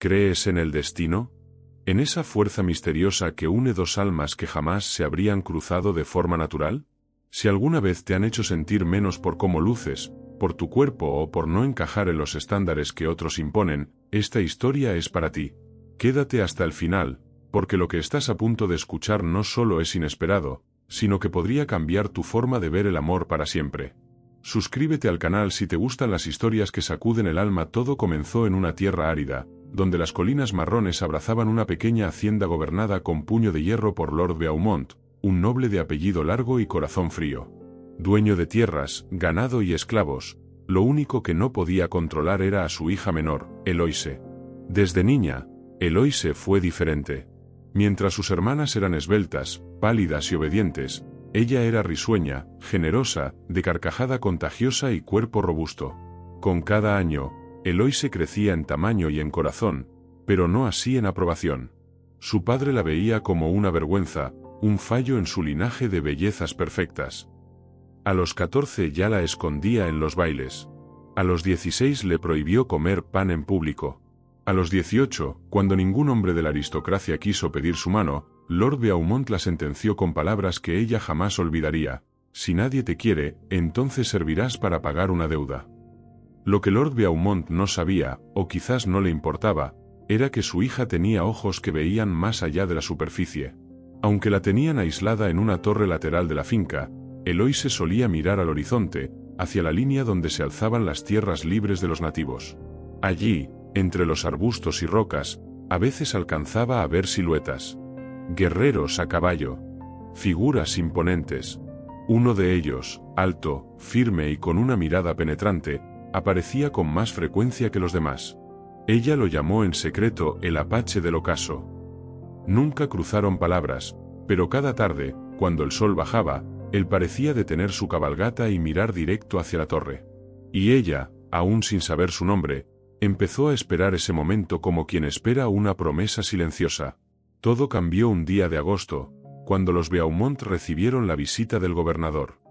¿Crees en el destino? ¿En esa fuerza misteriosa que une dos almas que jamás se habrían cruzado de forma natural? Si alguna vez te han hecho sentir menos por cómo luces, por tu cuerpo o por no encajar en los estándares que otros imponen, esta historia es para ti. Quédate hasta el final, porque lo que estás a punto de escuchar no solo es inesperado, sino que podría cambiar tu forma de ver el amor para siempre. Suscríbete al canal si te gustan las historias que sacuden el alma. Todo comenzó en una tierra árida, donde las colinas marrones abrazaban una pequeña hacienda gobernada con puño de hierro por Lord Beaumont, un noble de apellido largo y corazón frío. Dueño de tierras, ganado y esclavos, lo único que no podía controlar era a su hija menor, Eloise. Desde niña, Eloise fue diferente. Mientras sus hermanas eran esbeltas, pálidas y obedientes, ella era risueña, generosa, de carcajada contagiosa y cuerpo robusto. Con cada año, Eloise crecía en tamaño y en corazón, pero no así en aprobación. Su padre la veía como una vergüenza, un fallo en su linaje de bellezas perfectas. A los 14 ya la escondía en los bailes. A los 16 le prohibió comer pan en público. A los 18, cuando ningún hombre de la aristocracia quiso pedir su mano, Lord Beaumont la sentenció con palabras que ella jamás olvidaría: si nadie te quiere, entonces servirás para pagar una deuda. Lo que Lord Beaumont no sabía, o quizás no le importaba, era que su hija tenía ojos que veían más allá de la superficie. Aunque la tenían aislada en una torre lateral de la finca, Eloise solía mirar al horizonte, hacia la línea donde se alzaban las tierras libres de los nativos. Allí, entre los arbustos y rocas, a veces alcanzaba a ver siluetas. Guerreros a caballo. Figuras imponentes. Uno de ellos, alto, firme y con una mirada penetrante, aparecía con más frecuencia que los demás. Ella lo llamó en secreto el Apache del Ocaso. Nunca cruzaron palabras, pero cada tarde, cuando el sol bajaba, él parecía detener su cabalgata y mirar directo hacia la torre. Y ella, aún sin saber su nombre, empezó a esperar ese momento como quien espera una promesa silenciosa. Todo cambió un día de agosto, cuando los Beaumont recibieron la visita del gobernador.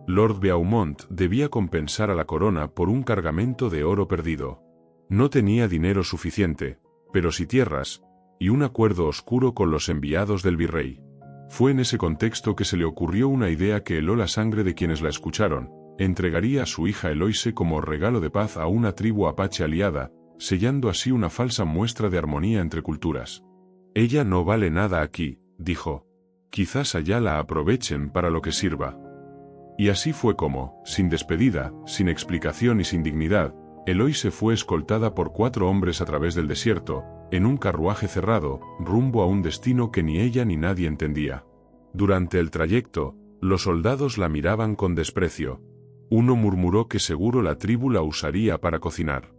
Lord Beaumont debía compensar a la corona por un cargamento de oro perdido. No tenía dinero suficiente, pero sí tierras, y un acuerdo oscuro con los enviados del virrey. Fue en ese contexto que se le ocurrió una idea que heló la sangre de quienes la escucharon: entregaría a su hija Eloise como regalo de paz a una tribu apache aliada, sellando así una falsa muestra de armonía entre culturas. Ella no vale nada aquí, dijo. Quizás allá la aprovechen para lo que sirva. Y así fue como, sin despedida, sin explicación y sin dignidad, Eloise fue escoltada por 4 hombres a través del desierto, en un carruaje cerrado, rumbo a un destino que ni ella ni nadie entendía. Durante el trayecto, los soldados la miraban con desprecio. Uno murmuró que seguro la tribu la usaría para cocinar.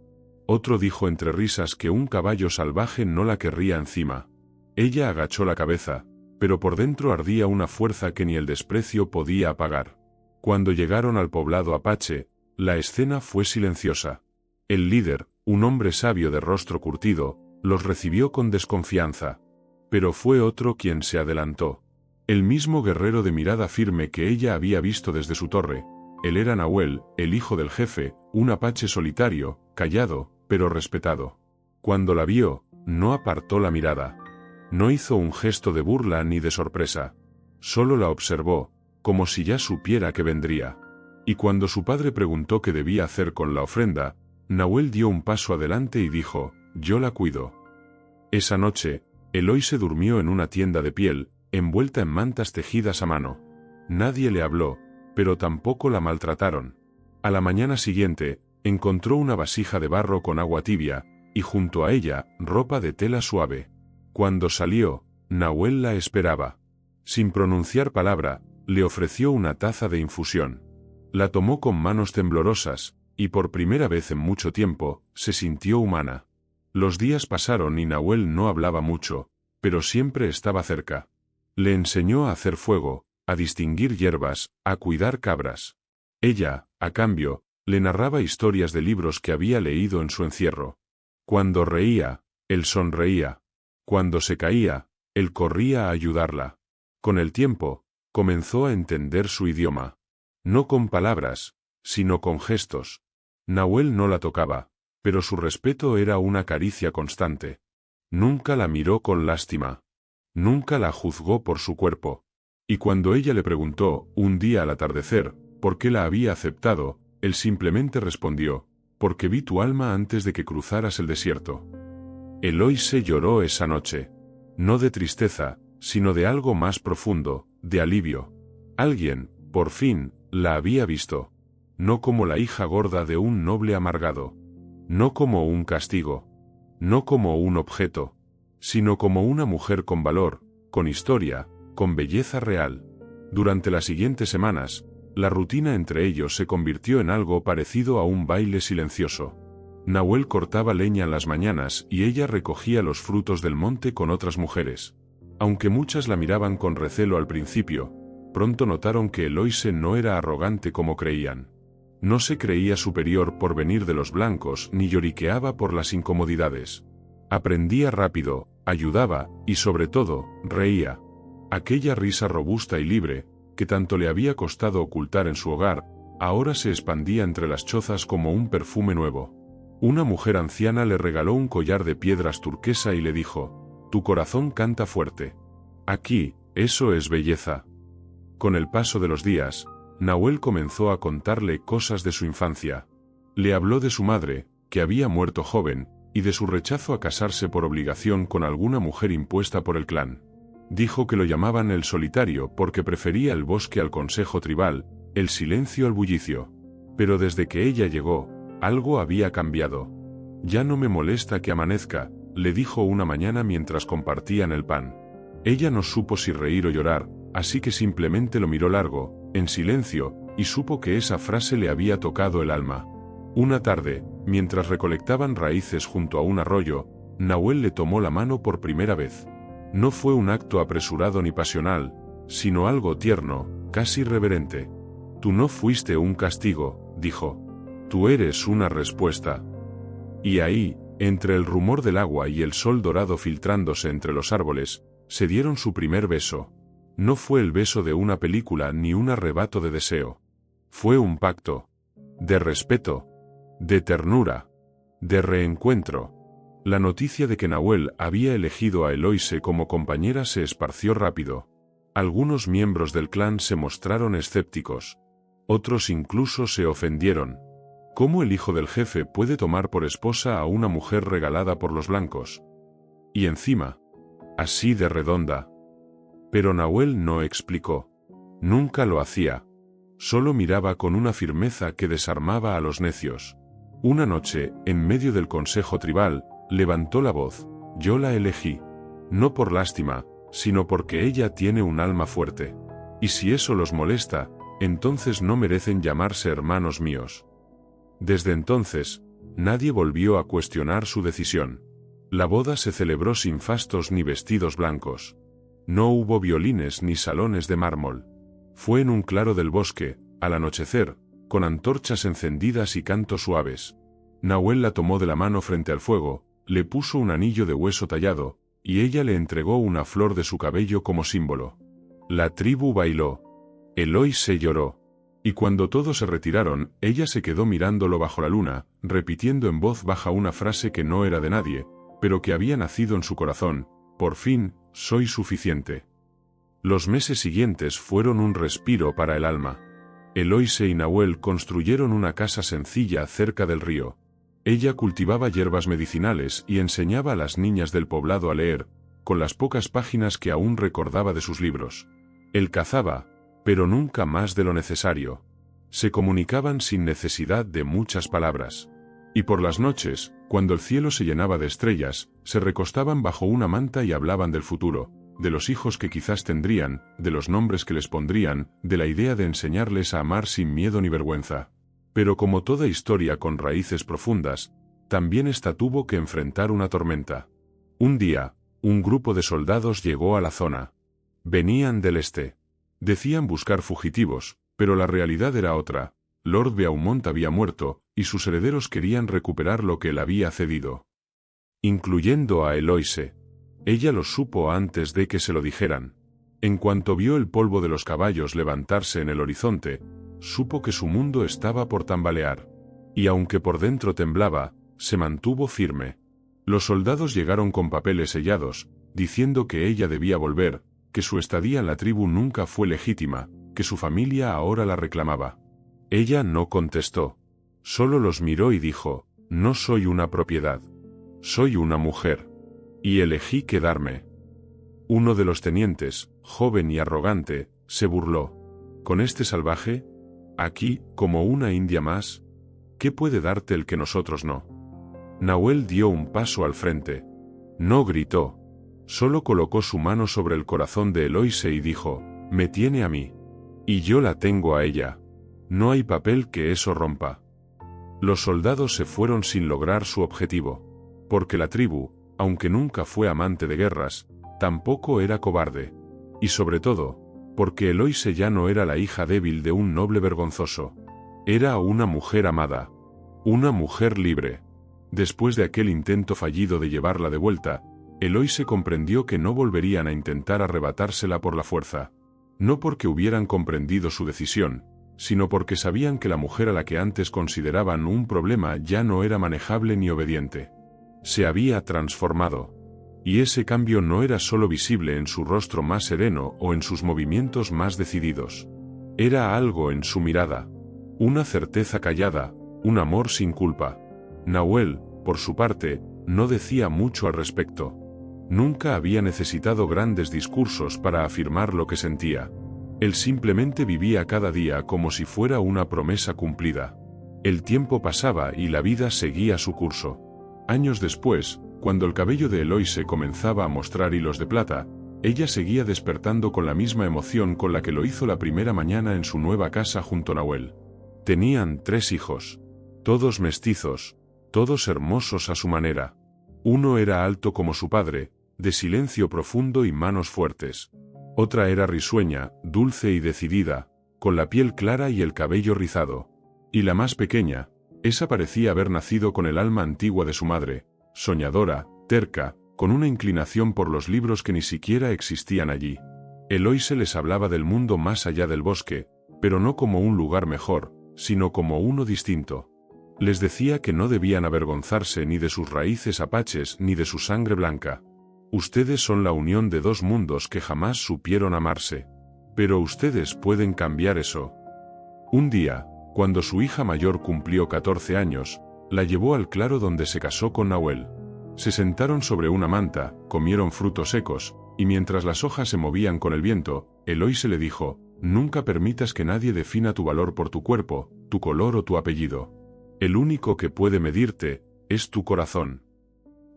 Otro dijo entre risas que un caballo salvaje no la querría encima. Ella agachó la cabeza, pero por dentro ardía una fuerza que ni el desprecio podía apagar. Cuando llegaron al poblado apache, la escena fue silenciosa. El líder, un hombre sabio de rostro curtido, los recibió con desconfianza. Pero fue otro quien se adelantó. El mismo guerrero de mirada firme que ella había visto desde su torre. Él era Nahuel, el hijo del jefe, un apache solitario, callado, pero respetado. Cuando la vio, no apartó la mirada. No hizo un gesto de burla ni de sorpresa. Solo la observó, como si ya supiera que vendría. Y cuando su padre preguntó qué debía hacer con la ofrenda, Nahuel dio un paso adelante y dijo: yo la cuido. Esa noche, Eloise durmió en una tienda de piel, envuelta en mantas tejidas a mano. Nadie le habló, pero tampoco la maltrataron. A la mañana siguiente, encontró una vasija de barro con agua tibia, y junto a ella, ropa de tela suave. Cuando salió, Nahuel la esperaba. Sin pronunciar palabra, le ofreció una taza de infusión. La tomó con manos temblorosas, y por primera vez en mucho tiempo, se sintió humana. Los días pasaron y Nahuel no hablaba mucho, pero siempre estaba cerca. Le enseñó a hacer fuego, a distinguir hierbas, a cuidar cabras. Ella, a cambio, le narraba historias de libros que había leído en su encierro. Cuando reía, él sonreía. Cuando se caía, él corría a ayudarla. Con el tiempo, comenzó a entender su idioma. No con palabras, sino con gestos. Nahuel no la tocaba, pero su respeto era una caricia constante. Nunca la miró con lástima. Nunca la juzgó por su cuerpo. Y cuando ella le preguntó, un día al atardecer, por qué la había aceptado, él simplemente respondió, porque vi tu alma antes de que cruzaras el desierto. Eloise lloró esa noche. No de tristeza, sino de algo más profundo, de alivio. Alguien, por fin, la había visto. No como la hija gorda de un noble amargado. No como un castigo. No como un objeto. Sino como una mujer con valor, con historia, con belleza real. Durante las siguientes semanas, la rutina entre ellos se convirtió en algo parecido a un baile silencioso. Nahuel cortaba leña en las mañanas y ella recogía los frutos del monte con otras mujeres. Aunque muchas la miraban con recelo al principio, pronto notaron que Eloise no era arrogante como creían. No se creía superior por venir de los blancos ni lloriqueaba por las incomodidades. Aprendía rápido, ayudaba y sobre todo, reía. Aquella risa robusta y libre, que tanto le había costado ocultar en su hogar, ahora se expandía entre las chozas como un perfume nuevo. Una mujer anciana le regaló un collar de piedras turquesa y le dijo, «Tu corazón canta fuerte. Aquí, eso es belleza». Con el paso de los días, Nahuel comenzó a contarle cosas de su infancia. Le habló de su madre, que había muerto joven, y de su rechazo a casarse por obligación con alguna mujer impuesta por el clan. Dijo que lo llamaban el solitario porque prefería el bosque al consejo tribal, el silencio al bullicio. Pero desde que ella llegó, algo había cambiado. «Ya no me molesta que amanezca», le dijo una mañana mientras compartían el pan. Ella no supo si reír o llorar, así que simplemente lo miró largo, en silencio, y supo que esa frase le había tocado el alma. Una tarde, mientras recolectaban raíces junto a un arroyo, Nahuel le tomó la mano por primera vez. No fue un acto apresurado ni pasional, sino algo tierno, casi reverente. «Tú no fuiste un castigo», dijo. «Tú eres una respuesta». Y ahí, entre el rumor del agua y el sol dorado filtrándose entre los árboles, se dieron su primer beso. No fue el beso de una película ni un arrebato de deseo. Fue un pacto. De respeto. De ternura. De reencuentro. La noticia de que Nahuel había elegido a Eloise como compañera se esparció rápido. Algunos miembros del clan se mostraron escépticos. Otros incluso se ofendieron. ¿Cómo el hijo del jefe puede tomar por esposa a una mujer regalada por los blancos? Y encima, así de redonda. Pero Nahuel no explicó. Nunca lo hacía. Solo miraba con una firmeza que desarmaba a los necios. Una noche, en medio del consejo tribal, levantó la voz. «Yo la elegí. No por lástima, sino porque ella tiene un alma fuerte. Y si eso los molesta, entonces no merecen llamarse hermanos míos». Desde entonces, nadie volvió a cuestionar su decisión. La boda se celebró sin fastos ni vestidos blancos. No hubo violines ni salones de mármol. Fue en un claro del bosque, al anochecer, con antorchas encendidas y cantos suaves. Nahuel la tomó de la mano frente al fuego, le puso un anillo de hueso tallado, y ella le entregó una flor de su cabello como símbolo. La tribu bailó. Eloise lloró. Y cuando todos se retiraron, ella se quedó mirándolo bajo la luna, repitiendo en voz baja una frase que no era de nadie, pero que había nacido en su corazón: «Por fin, soy suficiente». Los meses siguientes fueron un respiro para el alma. Eloise y Nahuel construyeron una casa sencilla cerca del río. Ella cultivaba hierbas medicinales y enseñaba a las niñas del poblado a leer, con las pocas páginas que aún recordaba de sus libros. Él cazaba, pero nunca más de lo necesario. Se comunicaban sin necesidad de muchas palabras. Y por las noches, cuando el cielo se llenaba de estrellas, se recostaban bajo una manta y hablaban del futuro, de los hijos que quizás tendrían, de los nombres que les pondrían, de la idea de enseñarles a amar sin miedo ni vergüenza. Pero como toda historia con raíces profundas, también esta tuvo que enfrentar una tormenta. Un día, un grupo de soldados llegó a la zona. Venían del este. Decían buscar fugitivos, pero la realidad era otra. Lord Beaumont había muerto, y sus herederos querían recuperar lo que él había cedido. Incluyendo a Eloise. Ella lo supo antes de que se lo dijeran. En cuanto vio el polvo de los caballos levantarse en el horizonte, supo que su mundo estaba por tambalear. Y aunque por dentro temblaba, se mantuvo firme. Los soldados llegaron con papeles sellados, diciendo que ella debía volver, que su estadía en la tribu nunca fue legítima, que su familia ahora la reclamaba. Ella no contestó. Solo los miró y dijo, no soy una propiedad. Soy una mujer. Y elegí quedarme. Uno de los tenientes, joven y arrogante, se burló. ¿Con este salvaje? Aquí, como una india más. ¿Qué puede darte el que nosotros no? Nahuel dio un paso al frente. No gritó. Solo colocó su mano sobre el corazón de Eloise y dijo, me tiene a mí. Y yo la tengo a ella. No hay papel que eso rompa. Los soldados se fueron sin lograr su objetivo. Porque la tribu, aunque nunca fue amante de guerras, tampoco era cobarde. Y sobre todo, porque Eloise ya no era la hija débil de un noble vergonzoso. Era una mujer amada. Una mujer libre. Después de aquel intento fallido de llevarla de vuelta, Eloise comprendió que no volverían a intentar arrebatársela por la fuerza. No porque hubieran comprendido su decisión, sino porque sabían que la mujer a la que antes consideraban un problema ya no era manejable ni obediente. Se había transformado. Y ese cambio no era solo visible en su rostro más sereno o en sus movimientos más decididos. Era algo en su mirada. Una certeza callada, un amor sin culpa. Nahuel, por su parte, no decía mucho al respecto. Nunca había necesitado grandes discursos para afirmar lo que sentía. Él simplemente vivía cada día como si fuera una promesa cumplida. El tiempo pasaba y la vida seguía su curso. Años después, cuando el cabello de Eloise comenzaba a mostrar hilos de plata, ella seguía despertando con la misma emoción con la que lo hizo la primera mañana en su nueva casa junto a Nahuel. Tenían 3 hijos. Todos mestizos, todos hermosos a su manera. Uno era alto como su padre, de silencio profundo y manos fuertes. Otra era risueña, dulce y decidida, con la piel clara y el cabello rizado. Y la más pequeña, esa parecía haber nacido con el alma antigua de su madre, soñadora, terca, con una inclinación por los libros que ni siquiera existían allí. Eloise les hablaba del mundo más allá del bosque, pero no como un lugar mejor, sino como uno distinto. Les decía que no debían avergonzarse ni de sus raíces apaches ni de su sangre blanca. Ustedes son la unión de 2 mundos que jamás supieron amarse. Pero ustedes pueden cambiar eso. Un día, cuando su hija mayor cumplió 14 años, la llevó al claro donde se casó con Nahuel. Se sentaron sobre una manta, comieron frutos secos, y mientras las hojas se movían con el viento, Eloise le dijo, nunca permitas que nadie defina tu valor por tu cuerpo, tu color o tu apellido. El único que puede medirte, es tu corazón.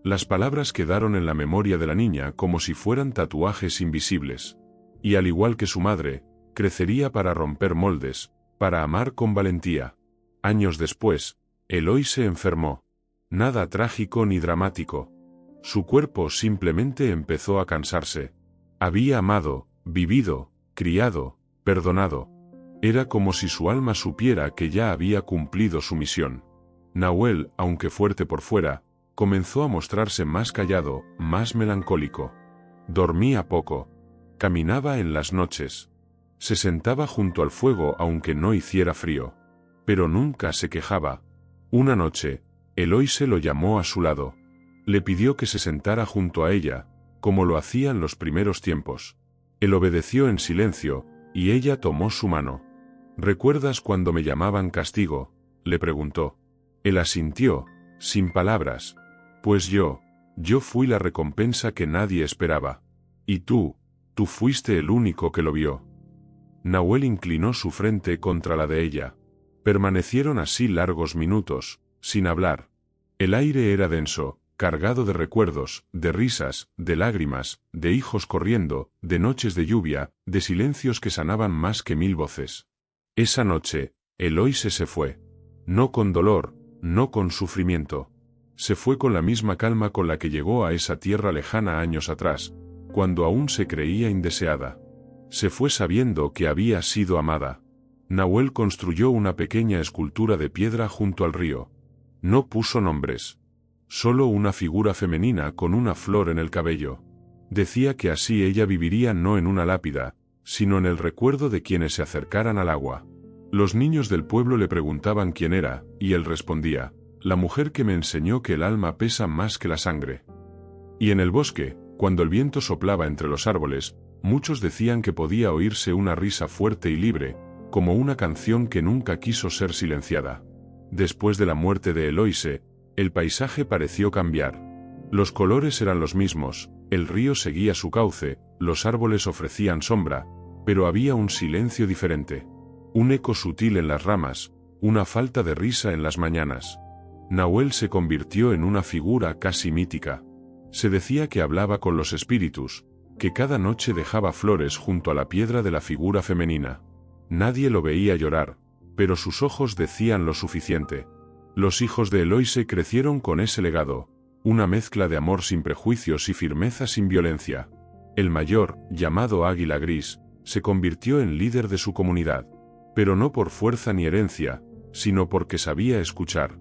Las palabras quedaron en la memoria de la niña como si fueran tatuajes invisibles. Y al igual que su madre, crecería para romper moldes, para amar con valentía. Años después, Eloise enfermó. Nada trágico ni dramático. Su cuerpo simplemente empezó a cansarse. Había amado, vivido, criado, perdonado. Era como si su alma supiera que ya había cumplido su misión. Nahuel, aunque fuerte por fuera, comenzó a mostrarse más callado, más melancólico. Dormía poco. Caminaba en las noches. Se sentaba junto al fuego aunque no hiciera frío. Pero nunca se quejaba. Una noche, Eloise lo llamó a su lado. Le pidió que se sentara junto a ella, como lo hacía en los primeros tiempos. Él obedeció en silencio, y ella tomó su mano. ¿Recuerdas cuando me llamaban castigo?, le preguntó. Él asintió, sin palabras. Pues yo fui la recompensa que nadie esperaba. Y tú fuiste el único que lo vio. Nahuel inclinó su frente contra la de ella. Permanecieron así largos minutos, sin hablar. El aire era denso, cargado de recuerdos, de risas, de lágrimas, de hijos corriendo, de noches de lluvia, de silencios que sanaban más que 1000 voces. Esa noche, Eloise se fue. No con dolor, no con sufrimiento. Se fue con la misma calma con la que llegó a esa tierra lejana años atrás, cuando aún se creía indeseada. Se fue sabiendo que había sido amada. Nahuel construyó una pequeña escultura de piedra junto al río. No puso nombres. Solo una figura femenina con una flor en el cabello. Decía que así ella viviría no en una lápida, sino en el recuerdo de quienes se acercaran al agua. Los niños del pueblo le preguntaban quién era, y él respondía, la mujer que me enseñó que el alma pesa más que la sangre. Y en el bosque, cuando el viento soplaba entre los árboles, muchos decían que podía oírse una risa fuerte y libre, como una canción que nunca quiso ser silenciada. Después de la muerte de Eloise, el paisaje pareció cambiar. Los colores eran los mismos, el río seguía su cauce, los árboles ofrecían sombra, pero había un silencio diferente. Un eco sutil en las ramas, una falta de risa en las mañanas. Nahuel se convirtió en una figura casi mítica. Se decía que hablaba con los espíritus, que cada noche dejaba flores junto a la piedra de la figura femenina. Nadie lo veía llorar, pero sus ojos decían lo suficiente. Los hijos de Eloise crecieron con ese legado, una mezcla de amor sin prejuicios y firmeza sin violencia. El mayor, llamado Águila Gris, se convirtió en líder de su comunidad, pero no por fuerza ni herencia, sino porque sabía escuchar.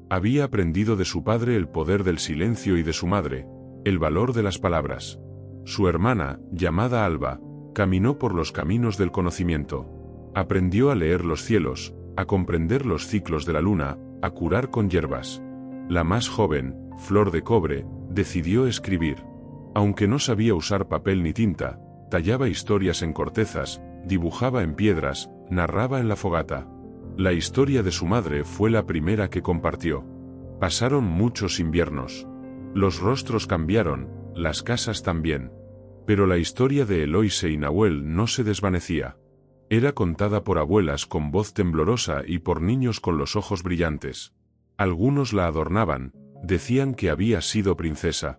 Había aprendido de su padre el poder del silencio y de su madre, el valor de las palabras. Su hermana, llamada Alba, caminó por los caminos del conocimiento. Aprendió a leer los cielos, a comprender los ciclos de la luna, a curar con hierbas. La más joven, Flor de Cobre, decidió escribir. Aunque no sabía usar papel ni tinta, tallaba historias en cortezas, dibujaba en piedras, narraba en la fogata. La historia de su madre fue la primera que compartió. Pasaron muchos inviernos. Los rostros cambiaron, las casas también. Pero la historia de Eloise y Nahuel no se desvanecía. Era contada por abuelas con voz temblorosa y por niños con los ojos brillantes. Algunos la adornaban, decían que había sido princesa.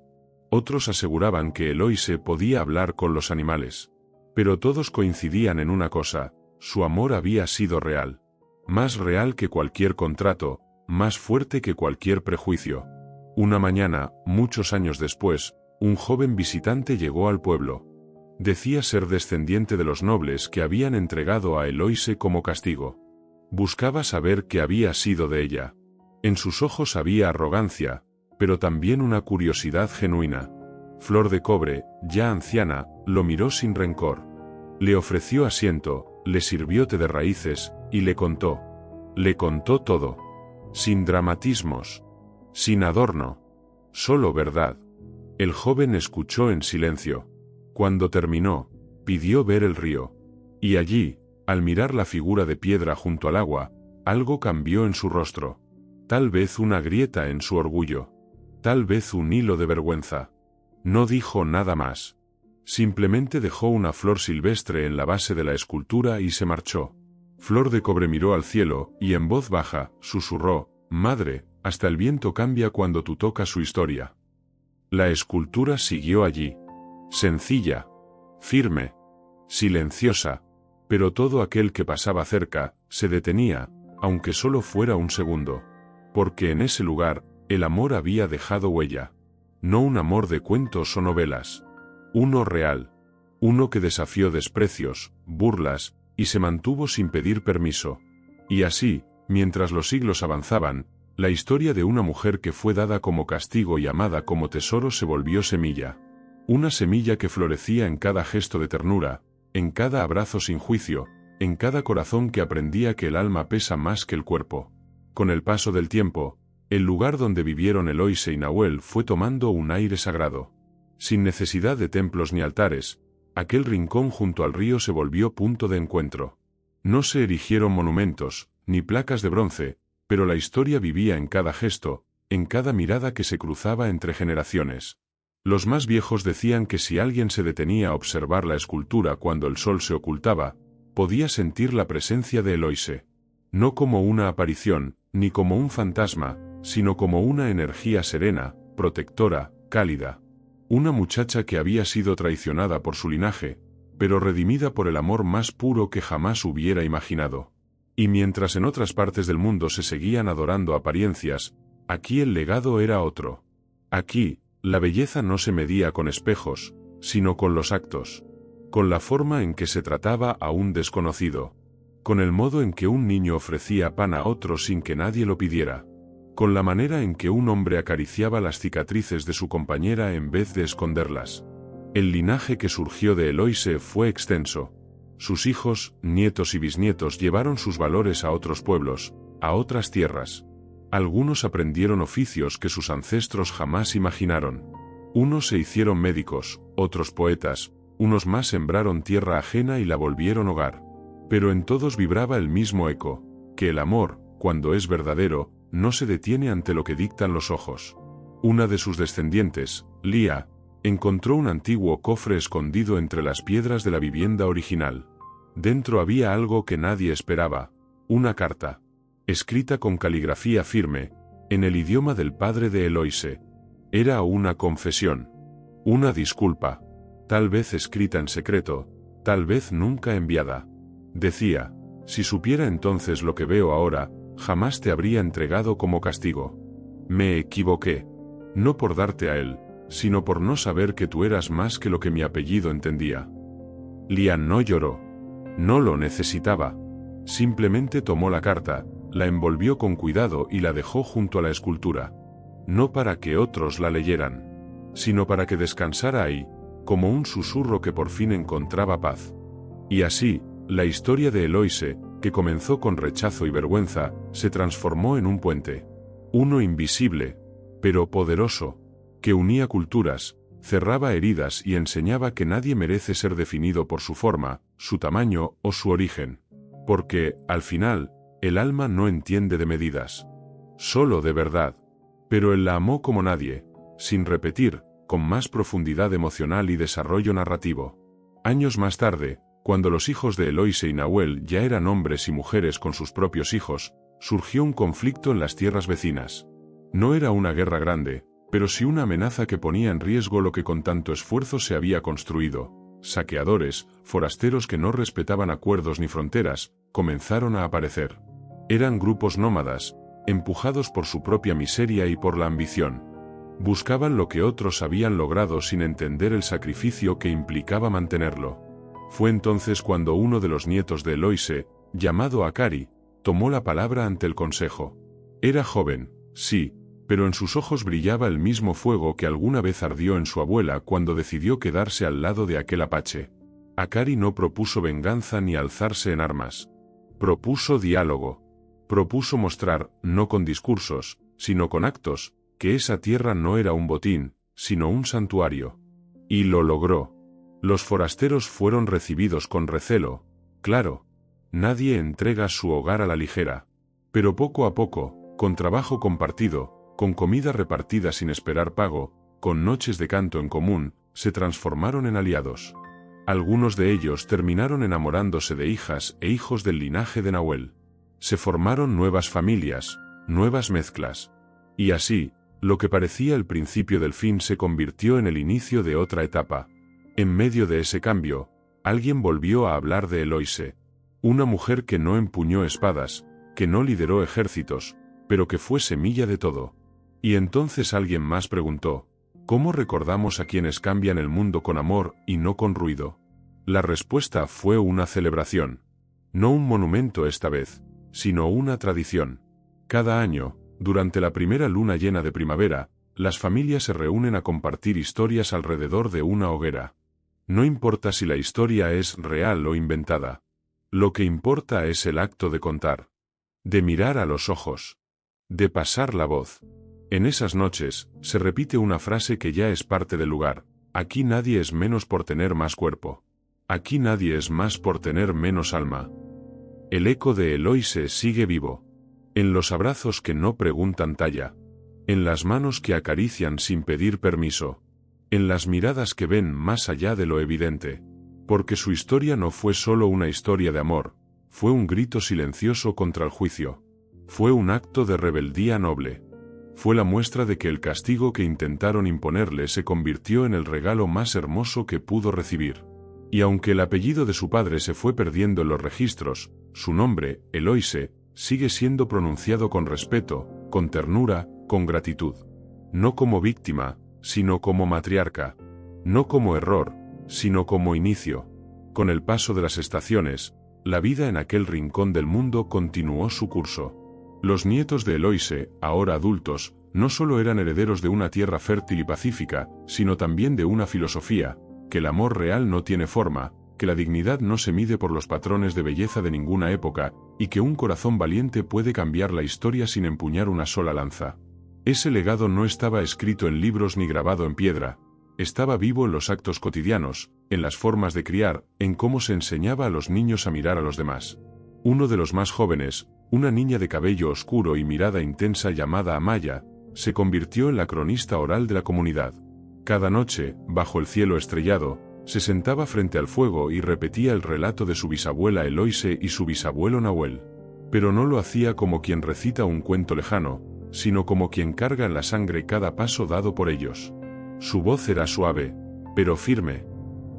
Otros aseguraban que Eloise podía hablar con los animales. Pero todos coincidían en una cosa: su amor había sido real. Más real que cualquier contrato, más fuerte que cualquier prejuicio. Una mañana, muchos años después, un joven visitante llegó al pueblo. Decía ser descendiente de los nobles que habían entregado a Eloise como castigo. Buscaba saber qué había sido de ella. En sus ojos había arrogancia, pero también una curiosidad genuina. Flor de Cobre, ya anciana, lo miró sin rencor. Le ofreció asiento, le sirvió té de raíces, y le contó. Le contó todo. Sin dramatismos. Sin adorno. Solo verdad. El joven escuchó en silencio. Cuando terminó, pidió ver el río. Y allí, al mirar la figura de piedra junto al agua, algo cambió en su rostro. Tal vez una grieta en su orgullo. Tal vez un hilo de vergüenza. No dijo nada más. Simplemente dejó una flor silvestre en la base de la escultura y se marchó. Flor de Cobre miró al cielo y en voz baja, susurró: «Madre, hasta el viento cambia cuando tú tocas su historia». La escultura siguió allí. Sencilla, firme, silenciosa, pero todo aquel que pasaba cerca, se detenía, aunque solo fuera un segundo. Porque en ese lugar, el amor había dejado huella. No un amor de cuentos o novelas. Uno real. Uno que desafió desprecios, burlas, y se mantuvo sin pedir permiso. Y así, mientras los siglos avanzaban, la historia de una mujer que fue dada como castigo y amada como tesoro se volvió semilla. Una semilla que florecía en cada gesto de ternura, en cada abrazo sin juicio, en cada corazón que aprendía que el alma pesa más que el cuerpo. Con el paso del tiempo, el lugar donde vivieron Eloise y Nahuel fue tomando un aire sagrado. Sin necesidad de templos ni altares, aquel rincón junto al río se volvió punto de encuentro. No se erigieron monumentos, ni placas de bronce, pero la historia vivía en cada gesto, en cada mirada que se cruzaba entre generaciones. Los más viejos decían que si alguien se detenía a observar la escultura cuando el sol se ocultaba, podía sentir la presencia de Eloise. No como una aparición, ni como un fantasma, sino como una energía serena, protectora, cálida. Una muchacha que había sido traicionada por su linaje, pero redimida por el amor más puro que jamás hubiera imaginado. Y mientras en otras partes del mundo se seguían adorando apariencias, aquí el legado era otro. Aquí, la belleza no se medía con espejos, sino con los actos. Con la forma en que se trataba a un desconocido. Con el modo en que un niño ofrecía pan a otro sin que nadie lo pidiera. Con la manera en que un hombre acariciaba las cicatrices de su compañera en vez de esconderlas. El linaje que surgió de Eloise fue extenso. Sus hijos, nietos y bisnietos llevaron sus valores a otros pueblos, a otras tierras. Algunos aprendieron oficios que sus ancestros jamás imaginaron. Unos se hicieron médicos, otros poetas, unos más sembraron tierra ajena y la volvieron hogar. Pero en todos vibraba el mismo eco, que el amor, cuando es verdadero, no se detiene ante lo que dictan los ojos. Una de sus descendientes, Lía, encontró un antiguo cofre escondido entre las piedras de la vivienda original. Dentro había algo que nadie esperaba, una carta, escrita con caligrafía firme, en el idioma del padre de Eloise. Era una confesión, una disculpa, tal vez escrita en secreto, tal vez nunca enviada. Decía, si supiera entonces lo que veo ahora, jamás te habría entregado como castigo. Me equivoqué, no por darte a él, sino por no saber que tú eras más que lo que mi apellido entendía. Lian no lloró. No lo necesitaba. Simplemente tomó la carta, la envolvió con cuidado y la dejó junto a la escultura. No para que otros la leyeran, sino para que descansara ahí, como un susurro que por fin encontraba paz. Y así, la historia de Eloise, que comenzó con rechazo y vergüenza, se transformó en un puente. Uno invisible, pero poderoso, que unía culturas, cerraba heridas y enseñaba que nadie merece ser definido por su forma, su tamaño o su origen. Porque, al final, el alma no entiende de medidas. Solo de verdad. Pero él la amó como nadie, sin repetir, con más profundidad emocional y desarrollo narrativo. Años más tarde, cuando los hijos de Eloise y Nahuel ya eran hombres y mujeres con sus propios hijos, surgió un conflicto en las tierras vecinas. No era una guerra grande, pero sí una amenaza que ponía en riesgo lo que con tanto esfuerzo se había construido. Saqueadores, forasteros que no respetaban acuerdos ni fronteras, comenzaron a aparecer. Eran grupos nómadas, empujados por su propia miseria y por la ambición. Buscaban lo que otros habían logrado sin entender el sacrificio que implicaba mantenerlo. Fue entonces cuando uno de los nietos de Eloise, llamado Akari, tomó la palabra ante el consejo. Era joven, sí, pero en sus ojos brillaba el mismo fuego que alguna vez ardió en su abuela cuando decidió quedarse al lado de aquel apache. Akari no propuso venganza ni alzarse en armas. Propuso diálogo. Propuso mostrar, no con discursos, sino con actos, que esa tierra no era un botín, sino un santuario. Y lo logró. Los forasteros fueron recibidos con recelo, claro. Nadie entrega su hogar a la ligera. Pero poco a poco, con trabajo compartido, con comida repartida sin esperar pago, con noches de canto en común, se transformaron en aliados. Algunos de ellos terminaron enamorándose de hijas e hijos del linaje de Nahuel. Se formaron nuevas familias, nuevas mezclas. Y así, lo que parecía el principio del fin se convirtió en el inicio de otra etapa. En medio de ese cambio, alguien volvió a hablar de Eloise. Una mujer que no empuñó espadas, que no lideró ejércitos, pero que fue semilla de todo. Y entonces alguien más preguntó, ¿cómo recordamos a quienes cambian el mundo con amor y no con ruido? La respuesta fue una celebración. No un monumento esta vez, sino una tradición. Cada año, durante la primera luna llena de primavera, las familias se reúnen a compartir historias alrededor de una hoguera. No importa si la historia es real o inventada. Lo que importa es el acto de contar. De mirar a los ojos. De pasar la voz. En esas noches, se repite una frase que ya es parte del lugar. Aquí nadie es menos por tener más cuerpo. Aquí nadie es más por tener menos alma. El eco de Eloise sigue vivo. En los abrazos que no preguntan talla. En las manos que acarician sin pedir permiso. En las miradas que ven más allá de lo evidente. Porque su historia no fue solo una historia de amor, fue un grito silencioso contra el juicio. Fue un acto de rebeldía noble. Fue la muestra de que el castigo que intentaron imponerle se convirtió en el regalo más hermoso que pudo recibir. Y aunque el apellido de su padre se fue perdiendo en los registros, su nombre, Eloise, sigue siendo pronunciado con respeto, con ternura, con gratitud. No como víctima, sino como matriarca. No como error, sino como inicio. Con el paso de las estaciones, la vida en aquel rincón del mundo continuó su curso. Los nietos de Eloise, ahora adultos, no solo eran herederos de una tierra fértil y pacífica, sino también de una filosofía, que el amor real no tiene forma, que la dignidad no se mide por los patrones de belleza de ninguna época, y que un corazón valiente puede cambiar la historia sin empuñar una sola lanza. Ese legado no estaba escrito en libros ni grabado en piedra. Estaba vivo en los actos cotidianos, en las formas de criar, en cómo se enseñaba a los niños a mirar a los demás. Uno de los más jóvenes, una niña de cabello oscuro y mirada intensa llamada Amaya, se convirtió en la cronista oral de la comunidad. Cada noche, bajo el cielo estrellado, se sentaba frente al fuego y repetía el relato de su bisabuela Eloise y su bisabuelo Nahuel. Pero no lo hacía como quien recita un cuento lejano, sino como quien carga en la sangre cada paso dado por ellos. Su voz era suave, pero firme.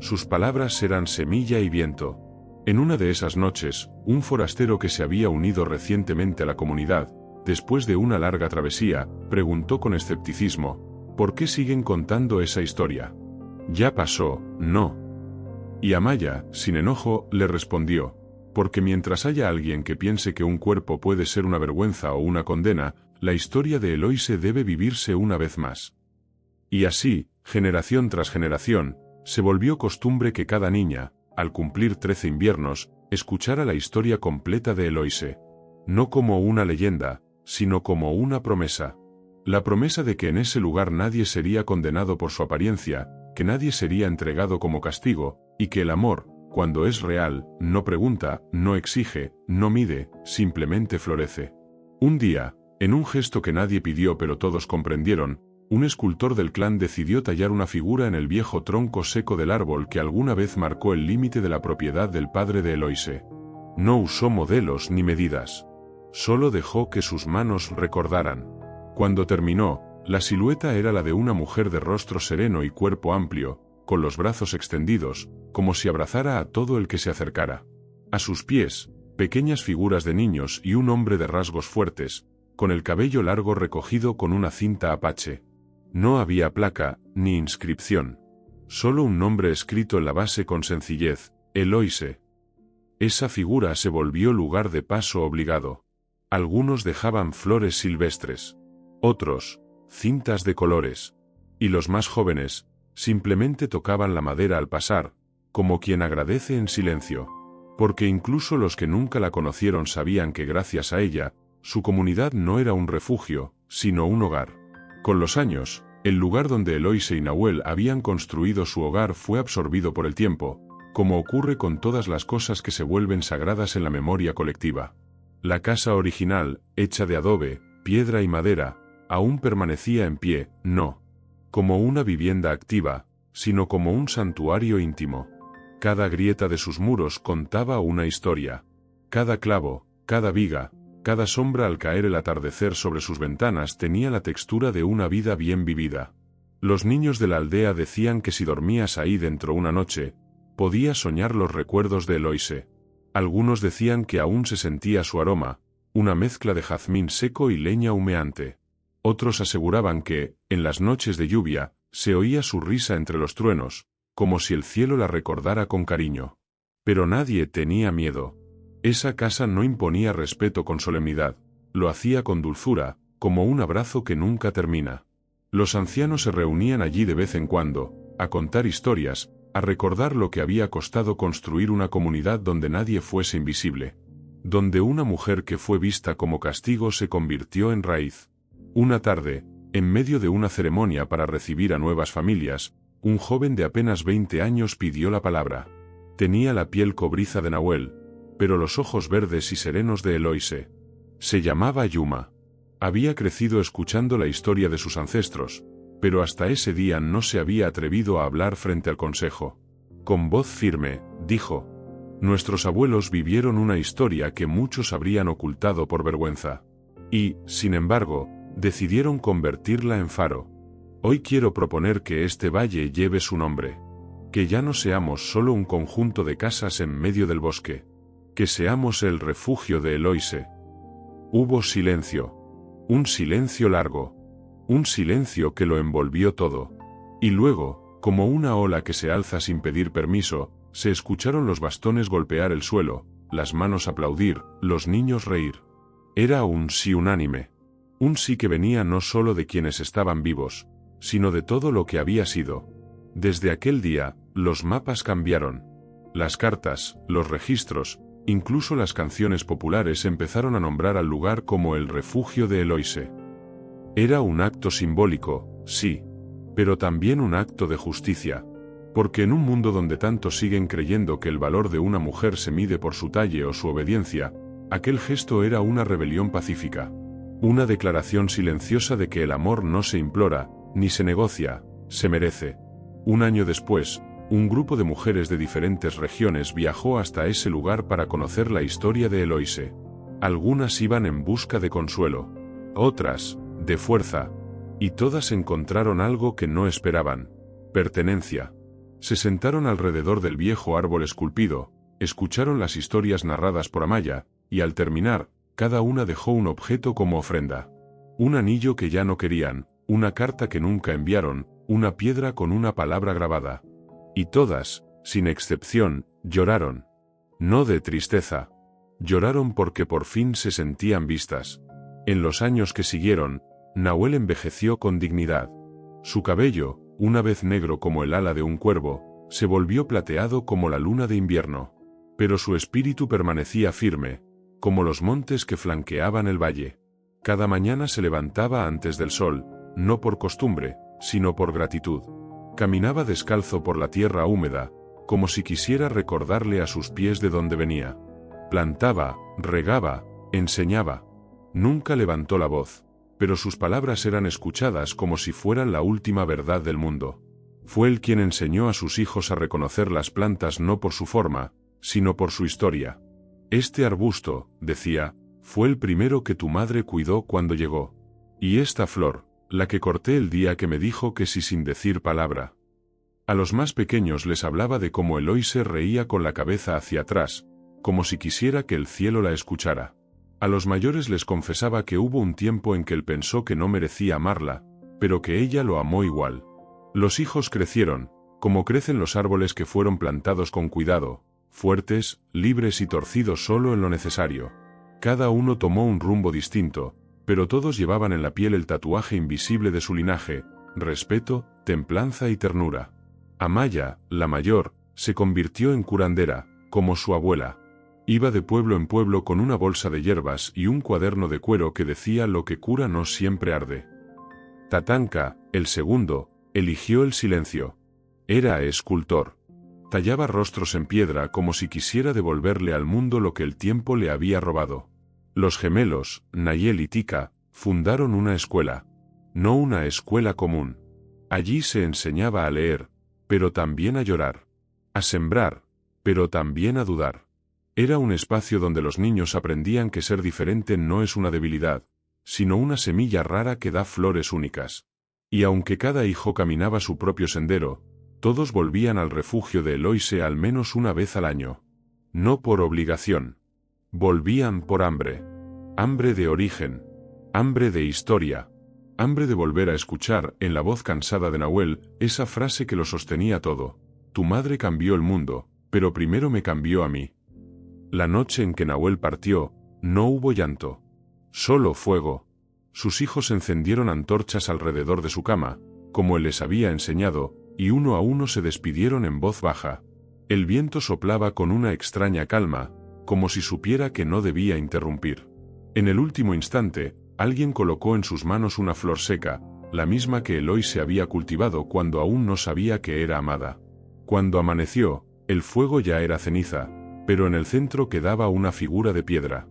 Sus palabras eran semilla y viento. En una de esas noches, un forastero que se había unido recientemente a la comunidad, después de una larga travesía, preguntó con escepticismo: ¿por qué siguen contando esa historia? Ya pasó, ¿no? Y Amaya, sin enojo, le respondió: porque mientras haya alguien que piense que un cuerpo puede ser una vergüenza o una condena, la historia de Eloise debe vivirse una vez más. Y así, generación tras generación, se volvió costumbre que cada niña, al cumplir 13 inviernos, escuchara la historia completa de Eloise. No como una leyenda, sino como una promesa. La promesa de que en ese lugar nadie sería condenado por su apariencia, que nadie sería entregado como castigo, y que el amor, cuando es real, no pregunta, no exige, no mide, simplemente florece. Un día, en un gesto que nadie pidió pero todos comprendieron, un escultor del clan decidió tallar una figura en el viejo tronco seco del árbol que alguna vez marcó el límite de la propiedad del padre de Eloise. No usó modelos ni medidas. Solo dejó que sus manos recordaran. Cuando terminó, la silueta era la de una mujer de rostro sereno y cuerpo amplio, con los brazos extendidos, como si abrazara a todo el que se acercara. A sus pies, pequeñas figuras de niños y un hombre de rasgos fuertes, con el cabello largo recogido con una cinta apache. No había placa, ni inscripción. Solo un nombre escrito en la base con sencillez: Eloise. Esa figura se volvió lugar de paso obligado. Algunos dejaban flores silvestres. Otros, cintas de colores. Y los más jóvenes, simplemente tocaban la madera al pasar, como quien agradece en silencio. Porque incluso los que nunca la conocieron sabían que gracias a ella, su comunidad no era un refugio, sino un hogar. Con los años, el lugar donde Eloise y Nahuel habían construido su hogar fue absorbido por el tiempo, como ocurre con todas las cosas que se vuelven sagradas en la memoria colectiva. La casa original, hecha de adobe, piedra y madera, aún permanecía en pie, no como una vivienda activa, sino como un santuario íntimo. Cada grieta de sus muros contaba una historia. Cada clavo, cada viga, cada sombra al caer el atardecer sobre sus ventanas tenía la textura de una vida bien vivida. Los niños de la aldea decían que si dormías ahí dentro una noche, podías soñar los recuerdos de Eloise. Algunos decían que aún se sentía su aroma, una mezcla de jazmín seco y leña humeante. Otros aseguraban que, en las noches de lluvia, se oía su risa entre los truenos, como si el cielo la recordara con cariño. Pero nadie tenía miedo. Esa casa no imponía respeto con solemnidad, lo hacía con dulzura, como un abrazo que nunca termina. Los ancianos se reunían allí de vez en cuando, a contar historias, a recordar lo que había costado construir una comunidad donde nadie fuese invisible. Donde una mujer que fue vista como castigo se convirtió en raíz. Una tarde, en medio de una ceremonia para recibir a nuevas familias, un joven de apenas 20 años pidió la palabra. Tenía la piel cobriza de Nahuel, pero los ojos verdes y serenos de Eloise. Se llamaba Yuma. Había crecido escuchando la historia de sus ancestros, pero hasta ese día no se había atrevido a hablar frente al consejo. Con voz firme, dijo: nuestros abuelos vivieron una historia que muchos habrían ocultado por vergüenza. Y, sin embargo, decidieron convertirla en faro. Hoy quiero proponer que este valle lleve su nombre. Que ya no seamos solo un conjunto de casas en medio del bosque. Que seamos el refugio de Eloise. Hubo silencio. Un silencio largo. Un silencio que lo envolvió todo. Y luego, como una ola que se alza sin pedir permiso, se escucharon los bastones golpear el suelo, las manos aplaudir, los niños reír. Era un sí unánime. Un sí que venía no solo de quienes estaban vivos, sino de todo lo que había sido. Desde aquel día, los mapas cambiaron. Las cartas, los registros, incluso las canciones populares empezaron a nombrar al lugar como el refugio de Eloise. Era un acto simbólico, sí, pero también un acto de justicia, porque en un mundo donde tantos siguen creyendo que el valor de una mujer se mide por su talle o su obediencia, aquel gesto era una rebelión pacífica, una declaración silenciosa de que el amor no se implora, ni se negocia, se merece. Un año después, un grupo de mujeres de diferentes regiones viajó hasta ese lugar para conocer la historia de Eloise. Algunas iban en busca de consuelo, otras, de fuerza, y todas encontraron algo que no esperaban: pertenencia. Se sentaron alrededor del viejo árbol esculpido, escucharon las historias narradas por Amaya, y al terminar, cada una dejó un objeto como ofrenda. Un anillo que ya no querían, una carta que nunca enviaron, una piedra con una palabra grabada. Y todas, sin excepción, lloraron. No de tristeza. Lloraron porque por fin se sentían vistas. En los años que siguieron, Nahuel envejeció con dignidad. Su cabello, una vez negro como el ala de un cuervo, se volvió plateado como la luna de invierno. Pero su espíritu permanecía firme, como los montes que flanqueaban el valle. Cada mañana se levantaba antes del sol, no por costumbre, sino por gratitud. Caminaba descalzo por la tierra húmeda, como si quisiera recordarle a sus pies de dónde venía. Plantaba, regaba, enseñaba. Nunca levantó la voz, pero sus palabras eran escuchadas como si fueran la última verdad del mundo. Fue él quien enseñó a sus hijos a reconocer las plantas no por su forma, sino por su historia. Este arbusto, decía, fue el primero que tu madre cuidó cuando llegó. Y esta flor, la que corté el día que me dijo que sí sin decir palabra. A los más pequeños les hablaba de cómo Eloise reía con la cabeza hacia atrás, como si quisiera que el cielo la escuchara. A los mayores les confesaba que hubo un tiempo en que él pensó que no merecía amarla, pero que ella lo amó igual. Los hijos crecieron, como crecen los árboles que fueron plantados con cuidado, fuertes, libres y torcidos solo en lo necesario. Cada uno tomó un rumbo distinto, pero todos llevaban en la piel el tatuaje invisible de su linaje: respeto, templanza y ternura. Amaya, la mayor, se convirtió en curandera, como su abuela. Iba de pueblo en pueblo con una bolsa de hierbas y un cuaderno de cuero que decía: lo que cura no siempre arde. Tatanka, el segundo, eligió el silencio. Era escultor. Tallaba rostros en piedra como si quisiera devolverle al mundo lo que el tiempo le había robado. Los gemelos, Nayel y Tika, fundaron una escuela. No una escuela común. Allí se enseñaba a leer, pero también a llorar. A sembrar, pero también a dudar. Era un espacio donde los niños aprendían que ser diferente no es una debilidad, sino una semilla rara que da flores únicas. Y aunque cada hijo caminaba su propio sendero, todos volvían al refugio de Eloise al menos una vez al año. No por obligación. Volvían por hambre. Hambre de origen. Hambre de historia. Hambre de volver a escuchar, en la voz cansada de Nahuel, esa frase que lo sostenía todo: tu madre cambió el mundo, pero primero me cambió a mí. La noche en que Nahuel partió, no hubo llanto. Solo fuego. Sus hijos encendieron antorchas alrededor de su cama, como él les había enseñado, y uno a uno se despidieron en voz baja. El viento soplaba con una extraña calma, como si supiera que no debía interrumpir. En el último instante, alguien colocó en sus manos una flor seca, la misma que Eloise había cultivado cuando aún no sabía que era amada. Cuando amaneció, el fuego ya era ceniza, pero en el centro quedaba una figura de piedra.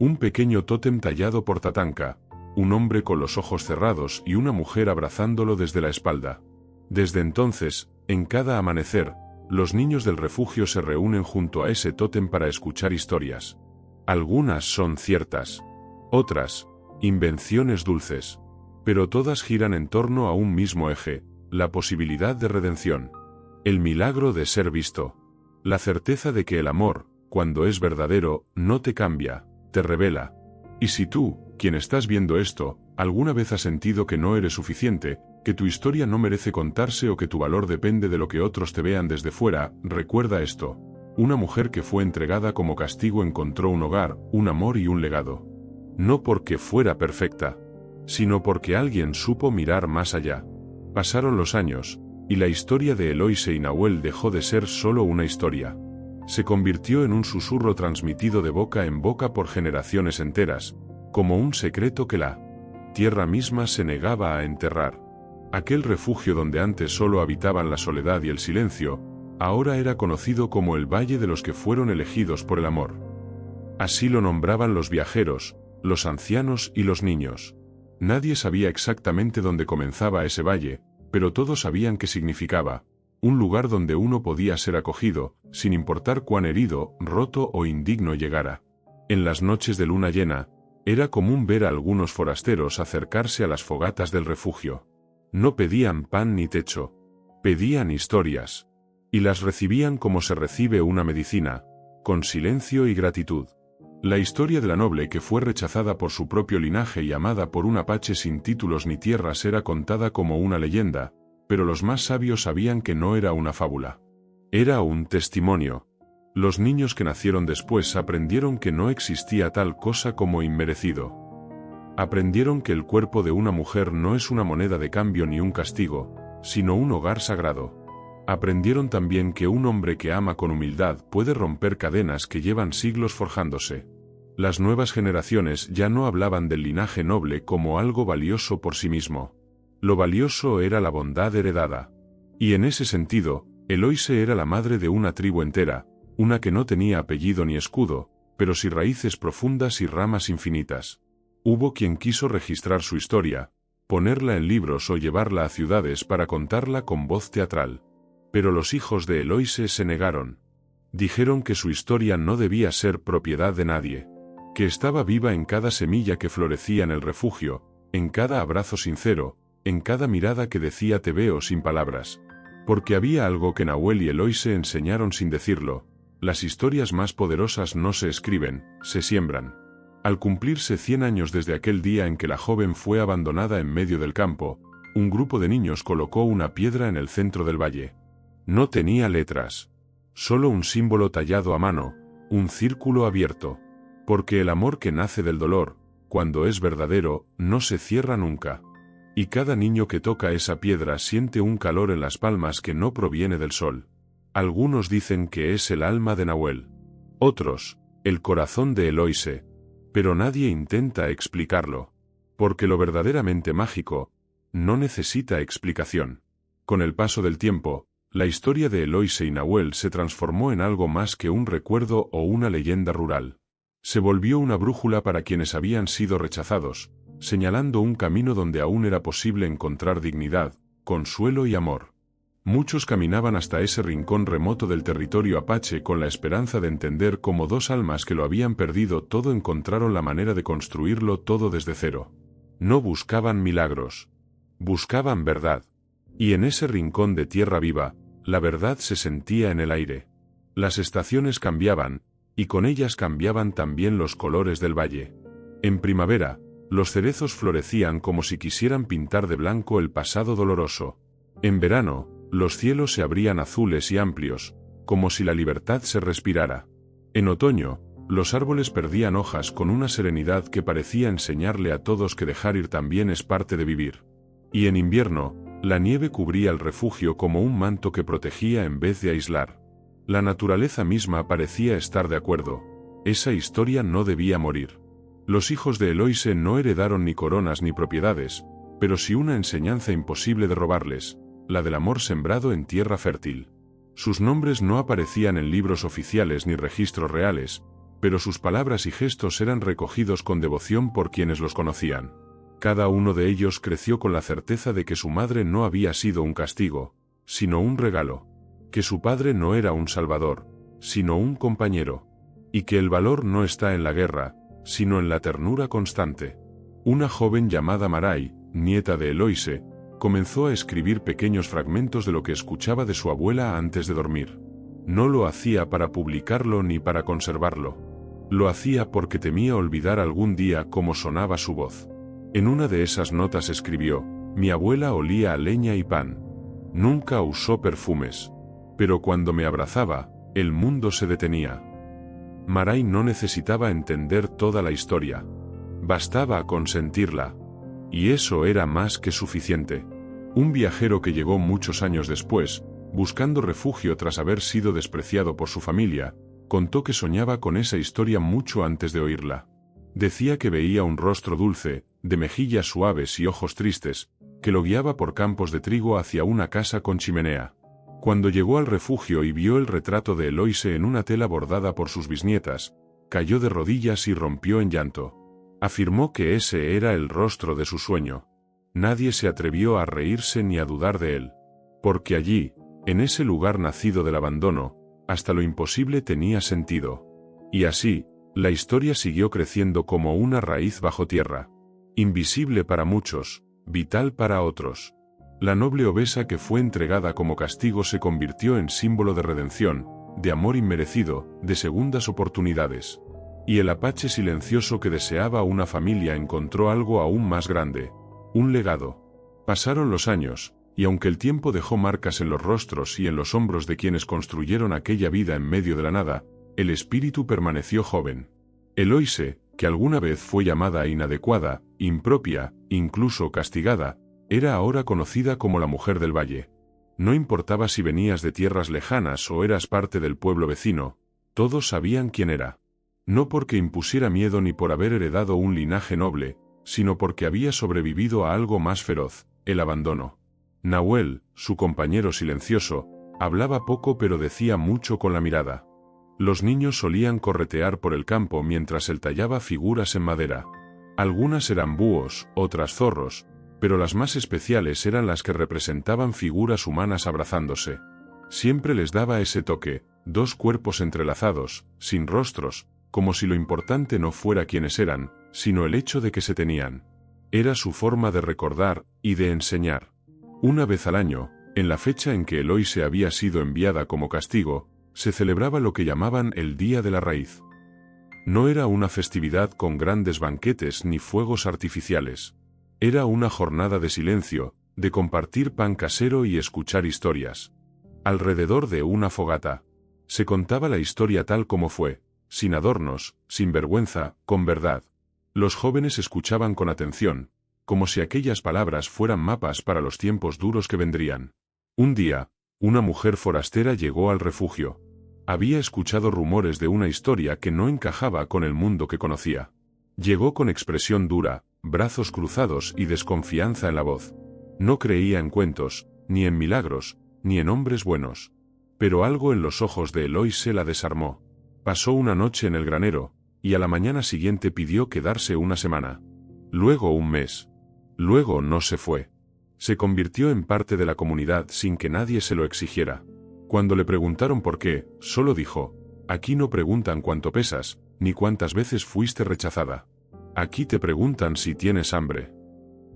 Un pequeño tótem tallado por Tatanka, un hombre con los ojos cerrados y una mujer abrazándolo desde la espalda. Desde entonces, en cada amanecer, los niños del refugio se reúnen junto a ese tótem para escuchar historias. Algunas son ciertas. Otras, invenciones dulces. Pero todas giran en torno a un mismo eje: la posibilidad de redención. El milagro de ser visto. La certeza de que el amor, cuando es verdadero, no te cambia, te revela. Y si tú, quien estás viendo esto, alguna vez has sentido que no eres suficiente, que tu historia no merece contarse o que tu valor depende de lo que otros te vean desde fuera, recuerda esto: una mujer que fue entregada como castigo encontró un hogar, un amor y un legado. No porque fuera perfecta, sino porque alguien supo mirar más allá. Pasaron los años, y la historia de Eloise y Nahuel dejó de ser solo una historia. se convirtió en un susurro transmitido de boca en boca por generaciones enteras, como un secreto que la tierra misma se negaba a enterrar. Aquel refugio donde antes solo habitaban la soledad y el silencio, ahora era conocido como el Valle de los que fueron elegidos por el amor. Así lo nombraban los viajeros, los ancianos y los niños. Nadie sabía exactamente dónde comenzaba ese valle, pero todos sabían qué significaba: un lugar donde uno podía ser acogido, sin importar cuán herido, roto o indigno llegara. En las noches de luna llena, era común ver a algunos forasteros acercarse a las fogatas del refugio. No pedían pan ni techo, pedían historias, y las recibían como se recibe una medicina, con silencio y gratitud. La historia de la noble que fue rechazada por su propio linaje y amada por un apache sin títulos ni tierras era contada como una leyenda, pero los más sabios sabían que no era una fábula. Era un testimonio. Los niños que nacieron después aprendieron que no existía tal cosa como inmerecido. Aprendieron que el cuerpo de una mujer no es una moneda de cambio ni un castigo, sino un hogar sagrado. Aprendieron también que un hombre que ama con humildad puede romper cadenas que llevan siglos forjándose. Las nuevas generaciones ya no hablaban del linaje noble como algo valioso por sí mismo. Lo valioso era la bondad heredada. Y en ese sentido, Eloise era la madre de una tribu entera, una que no tenía apellido ni escudo, pero sí raíces profundas y ramas infinitas. Hubo quien quiso registrar su historia, ponerla en libros o llevarla a ciudades para contarla con voz teatral. Pero los hijos de Eloise se negaron. Dijeron que su historia no debía ser propiedad de nadie, que estaba viva en cada semilla que florecía en el refugio, en cada abrazo sincero, en cada mirada que decía te veo sin palabras. Porque había algo que Nahuel y Eloise enseñaron sin decirlo: las historias más poderosas no se escriben, se siembran. Al cumplirse 100 años desde aquel día en que la joven fue abandonada en medio del campo, un grupo de niños colocó una piedra en el centro del valle. No tenía letras, solo un símbolo tallado a mano, un círculo abierto. Porque el amor que nace del dolor, cuando es verdadero, no se cierra nunca. Y cada niño que toca esa piedra siente un calor en las palmas que no proviene del sol. Algunos dicen que es el alma de Nahuel. Otros, el corazón de Eloise. Pero nadie intenta explicarlo. Porque lo verdaderamente mágico no necesita explicación. Con el paso del tiempo, la historia de Eloise y Nahuel se transformó en algo más que un recuerdo o una leyenda rural. Se volvió una brújula para quienes habían sido rechazados, señalando un camino donde aún era posible encontrar dignidad, consuelo y amor. Muchos caminaban hasta ese rincón remoto del territorio apache con la esperanza de entender cómo dos almas que lo habían perdido todo encontraron la manera de construirlo todo desde cero. No buscaban milagros, buscaban verdad. Y en ese rincón de tierra viva, la verdad se sentía en el aire. Las estaciones cambiaban, y con ellas cambiaban también los colores del valle. En primavera, los cerezos florecían como si quisieran pintar de blanco el pasado doloroso. En verano, los cielos se abrían azules y amplios, como si la libertad se respirara. En otoño, los árboles perdían hojas con una serenidad que parecía enseñarle a todos que dejar ir también es parte de vivir. Y en invierno, la nieve cubría el refugio como un manto que protegía en vez de aislar. La naturaleza misma parecía estar de acuerdo. Esa historia no debía morir. Los hijos de Eloise no heredaron ni coronas ni propiedades, pero sí una enseñanza imposible de robarles, la del amor sembrado en tierra fértil. Sus nombres no aparecían en libros oficiales ni registros reales, pero sus palabras y gestos eran recogidos con devoción por quienes los conocían. Cada uno de ellos creció con la certeza de que su madre no había sido un castigo, sino un regalo. Que su padre no era un salvador, sino un compañero. Y que el valor no está en la guerra, sino en la ternura constante. Una joven llamada Maray, nieta de Eloise, comenzó a escribir pequeños fragmentos de lo que escuchaba de su abuela antes de dormir. No lo hacía para publicarlo ni para conservarlo. Lo hacía porque temía olvidar algún día cómo sonaba su voz. En una de esas notas escribió: mi abuela olía a leña y pan. Nunca usó perfumes. Pero cuando me abrazaba, el mundo se detenía. Maray no necesitaba entender toda la historia. Bastaba con sentirla. Y eso era más que suficiente. Un viajero que llegó muchos años después, Buscando refugio tras haber sido despreciado por su familia, contó que soñaba con esa historia mucho antes de oírla. Decía que veía un rostro dulce, de mejillas suaves y ojos tristes, que lo guiaba por campos de trigo hacia una casa con chimenea. Cuando llegó al refugio y vio el retrato de Eloise en una tela bordada por sus bisnietas, cayó de rodillas y rompió en llanto. Afirmó que ese era el rostro de su sueño. Nadie se atrevió a reírse ni a dudar de él. Porque allí, en ese lugar nacido del abandono, hasta lo imposible tenía sentido. Y así, la historia siguió creciendo como una raíz bajo tierra. Invisible para muchos, vital para otros. La noble obesa que fue entregada como castigo se convirtió en símbolo de redención, de amor inmerecido, de segundas oportunidades. Y el apache silencioso que deseaba una familia encontró algo aún más grande. Un legado. Pasaron los años, y aunque el tiempo dejó marcas en los rostros y en los hombros de quienes construyeron aquella vida en medio de la nada, el espíritu permaneció joven. Eloise, que alguna vez fue llamada inadecuada, impropia, incluso castigada, era ahora conocida como la mujer del valle. No importaba si venías de tierras lejanas o eras parte del pueblo vecino, todos sabían quién era. No porque impusiera miedo ni por haber heredado un linaje noble, sino porque había sobrevivido a algo más feroz, el abandono. Nahuel, su compañero silencioso, hablaba poco pero decía mucho con la mirada. Los niños solían corretear por el campo mientras él tallaba figuras en madera. Algunas eran búhos, otras zorros, pero las más especiales eran las que representaban figuras humanas abrazándose. Siempre les daba ese toque, dos cuerpos entrelazados, sin rostros, como si lo importante no fuera quienes eran, sino el hecho de que se tenían. Era su forma de recordar y de enseñar. Una vez al año, en la fecha en que Eloise había sido enviada como castigo, se celebraba lo que llamaban el Día de la Raíz. No era una festividad con grandes banquetes ni fuegos artificiales. Era una jornada de silencio, de compartir pan casero y escuchar historias. Alrededor de una fogata, se contaba la historia tal como fue, sin adornos, sin vergüenza, con verdad. Los jóvenes escuchaban con atención, como si aquellas palabras fueran mapas para los tiempos duros que vendrían. Un día, una mujer forastera llegó al refugio. Había escuchado rumores de una historia que no encajaba con el mundo que conocía. Llegó con expresión dura, brazos cruzados y desconfianza en la voz. No creía en cuentos, ni en milagros, ni en hombres buenos. Pero algo en los ojos de Eloise la desarmó. Pasó una noche en el granero, y a la mañana siguiente pidió quedarse una semana. Luego un mes. Luego no se fue. Se convirtió en parte de la comunidad sin que nadie se lo exigiera. Cuando le preguntaron por qué, solo dijo: aquí no preguntan cuánto pesas, ni cuántas veces fuiste rechazada. Aquí te preguntan si tienes hambre.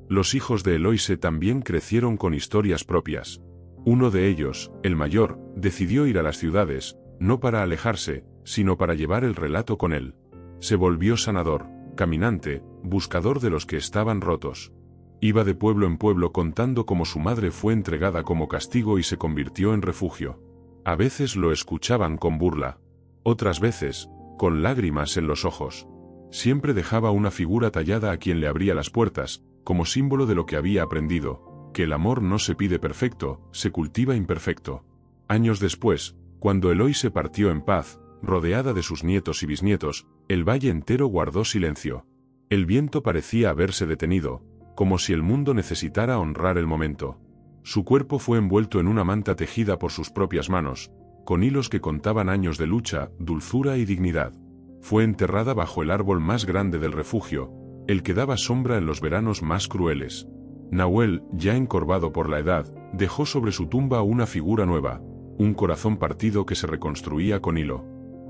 Los hijos de Eloise también crecieron con historias propias. Uno de ellos, el mayor, decidió ir a las ciudades, no para alejarse, sino para llevar el relato con él. Se volvió sanador, caminante, buscador de los que estaban rotos. Iba de pueblo en pueblo contando cómo su madre fue entregada como castigo y se convirtió en refugio. A veces lo escuchaban con burla. Otras veces, con lágrimas en los ojos. Siempre dejaba una figura tallada a quien le abría las puertas, como símbolo de lo que había aprendido, que el amor no se pide perfecto, se cultiva imperfecto. Años después, cuando Eloise partió en paz, rodeada de sus nietos y bisnietos, el valle entero guardó silencio. El viento parecía haberse detenido, como si el mundo necesitara honrar el momento. Su cuerpo fue envuelto en una manta tejida por sus propias manos, con hilos que contaban años de lucha, dulzura y dignidad. Fue enterrada bajo el árbol más grande del refugio, el que daba sombra en los veranos más crueles. Nahuel, ya encorvado por la edad, dejó sobre su tumba una figura nueva, un corazón partido que se reconstruía con hilo.